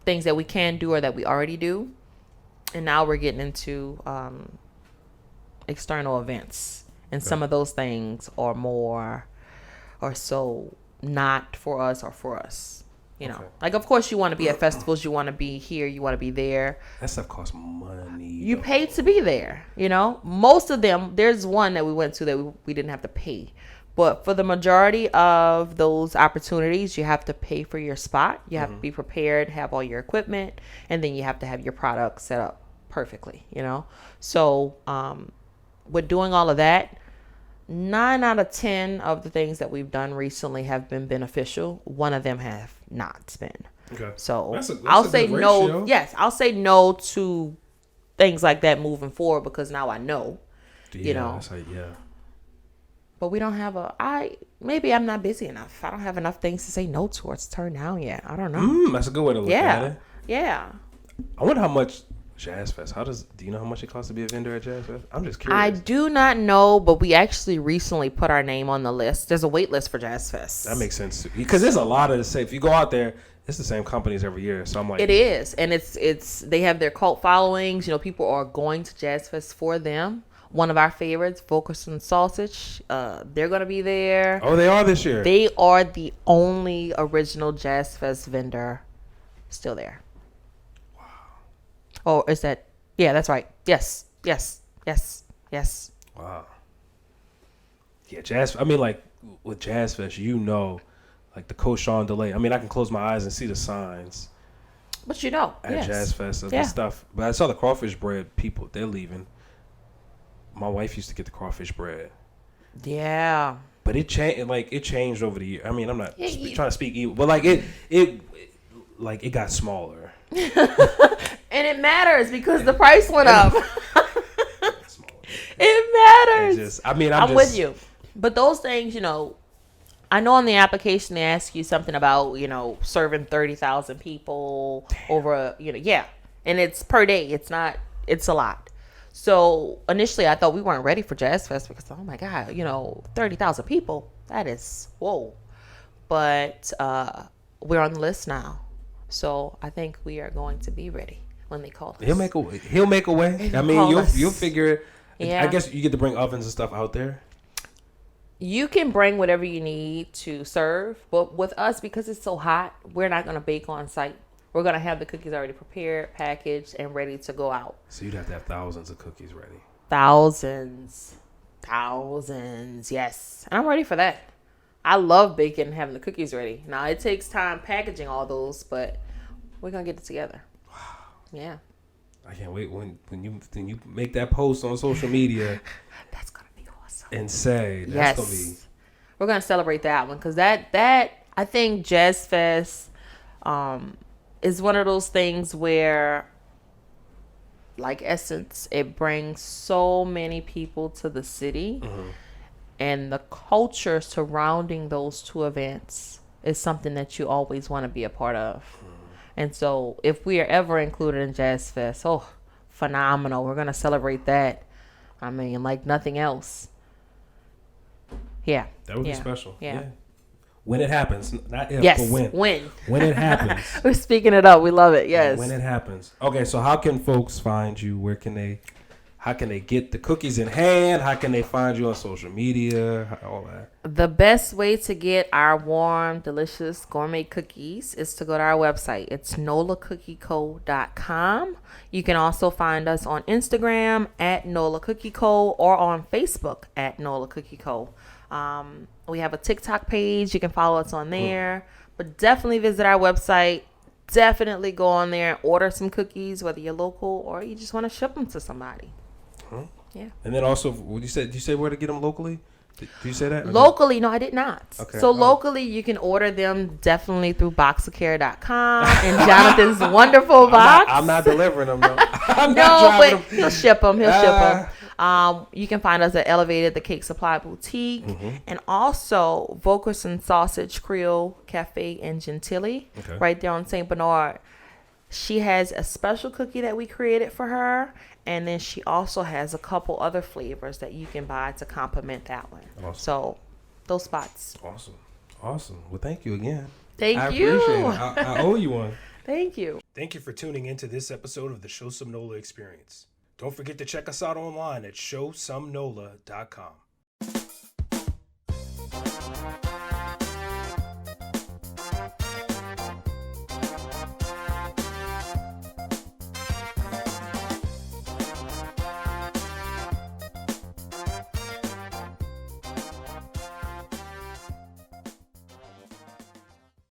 things that we can do or that we already do. And now we're getting into external events, and some of those things are more or so not for us or for us. Like, of course you want to be at festivals, you want to be here, you want to be there. That stuff costs money. You pay to be there. Most of them, there's one that we went to that we didn't have to pay, but for the majority of those opportunities, you have to pay for your spot. You have to be prepared, have all your equipment, and then you have to have your product set up perfectly. So with doing all of that, 9 out of 10 of the things that we've done recently have been beneficial. One of them have not been. Okay. So that's I'll say no. Ratio. Yes, I'll say no to things like that moving forward because now I know. Yeah. But we don't have maybe I'm not busy enough. I don't have enough things to say no to or to turn down yet. I don't know. That's a good way to look at it. Yeah. I wonder how much Jazz Fest. Do you know how much it costs to be a vendor at Jazz Fest? I'm just curious. I do not know, but we actually recently put our name on the list. There's a wait list for Jazz Fest. That makes sense because there's a lot of the same. If you go out there, it's the same companies every year. So I'm like, it is, and it's they have their cult followings. People are going to Jazz Fest for them. One of our favorites, Focus and Sausage, they're going to be there. Oh, they are this year. They are the only original Jazz Fest vendor still there. Oh, is that? Yeah, that's right. Yes. Wow. Yeah, Jazz. I mean, like with Jazz Fest, like the Cochon delay. I mean, I can close my eyes and see the signs. But at Jazz Fest of the stuff. But I saw the crawfish bread. People, they're leaving. My wife used to get the crawfish bread. Yeah. But it changed. Like it changed over the year. I mean, I'm not trying to speak evil, but like it got smaller. And it matters because the price went up. It matters. I'm with you. But those things, I know on the application they ask you something about, serving 30,000 people over, and it's per day. It's a lot. So initially I thought we weren't ready for Jazz Fest because, oh my God, 30,000 people, that is, whoa. But we're on the list now. So I think we are going to be ready when they call us. He'll make a way. I mean, you'll figure it. Yeah. I guess you get to bring ovens and stuff out there. You can bring whatever you need to serve, but with us, because it's so hot, we're not going to bake on site. We're going to have the cookies already prepared, packaged, and ready to go out. So you'd have to have thousands of cookies ready. Thousands, yes. And I'm ready for that. I love baking and having the cookies ready. Now, it takes time packaging all those, but we're going to get it together. Wow. Yeah. I can't wait when you make that post on social media. That's going to be awesome. And say, that's going to be. We're going to celebrate that one because that I think Jazz Fest is one of those things where, like Essence, it brings so many people to the city. Mm-hmm. And the culture surrounding those two events is something that you always want to be a part of. And so if we are ever included in Jazz Fest, phenomenal. We're going to celebrate that. I mean, like nothing else. Yeah. That would be special. Yeah. When it happens. Not if, yes. but when. When it happens. We're speaking it up. We love it. Yes. When it happens. Okay, so how can folks find you? How can they get the cookies in hand? How can they find you on social media? All that. The best way to get our warm, delicious gourmet cookies is to go to our website. It's nolacookie.com. You can also find us on Instagram at Nola Cookie Co. or on Facebook at Nola Cookie Co. We have a TikTok page. You can follow us on there. But definitely visit our website. definitely go on there and order some cookies, whether you're local or you just want to ship them to somebody. Yeah. And then also, what you said? Did you say where to get them locally? Did you say that? Locally, no, I did not. Okay. So locally, you can order them definitely through boxofcare.com and Jonathan's wonderful box. I'm not delivering them, though. But he'll ship them. You can find us at Elevated the Cake Supply Boutique, and also Vocus and Sausage Creole Cafe and Gentilly, right there on St. Bernard. She has a special cookie that we created for her, and then she also has a couple other flavors that you can buy to complement that one. Awesome. So those spots. Awesome. Well, thank you again. Thank you. I appreciate it. I owe you one. Thank you. Thank you for tuning into this episode of the Sheaux Some Nola Experience. Don't forget to check us out online at ShowSomeNola.com.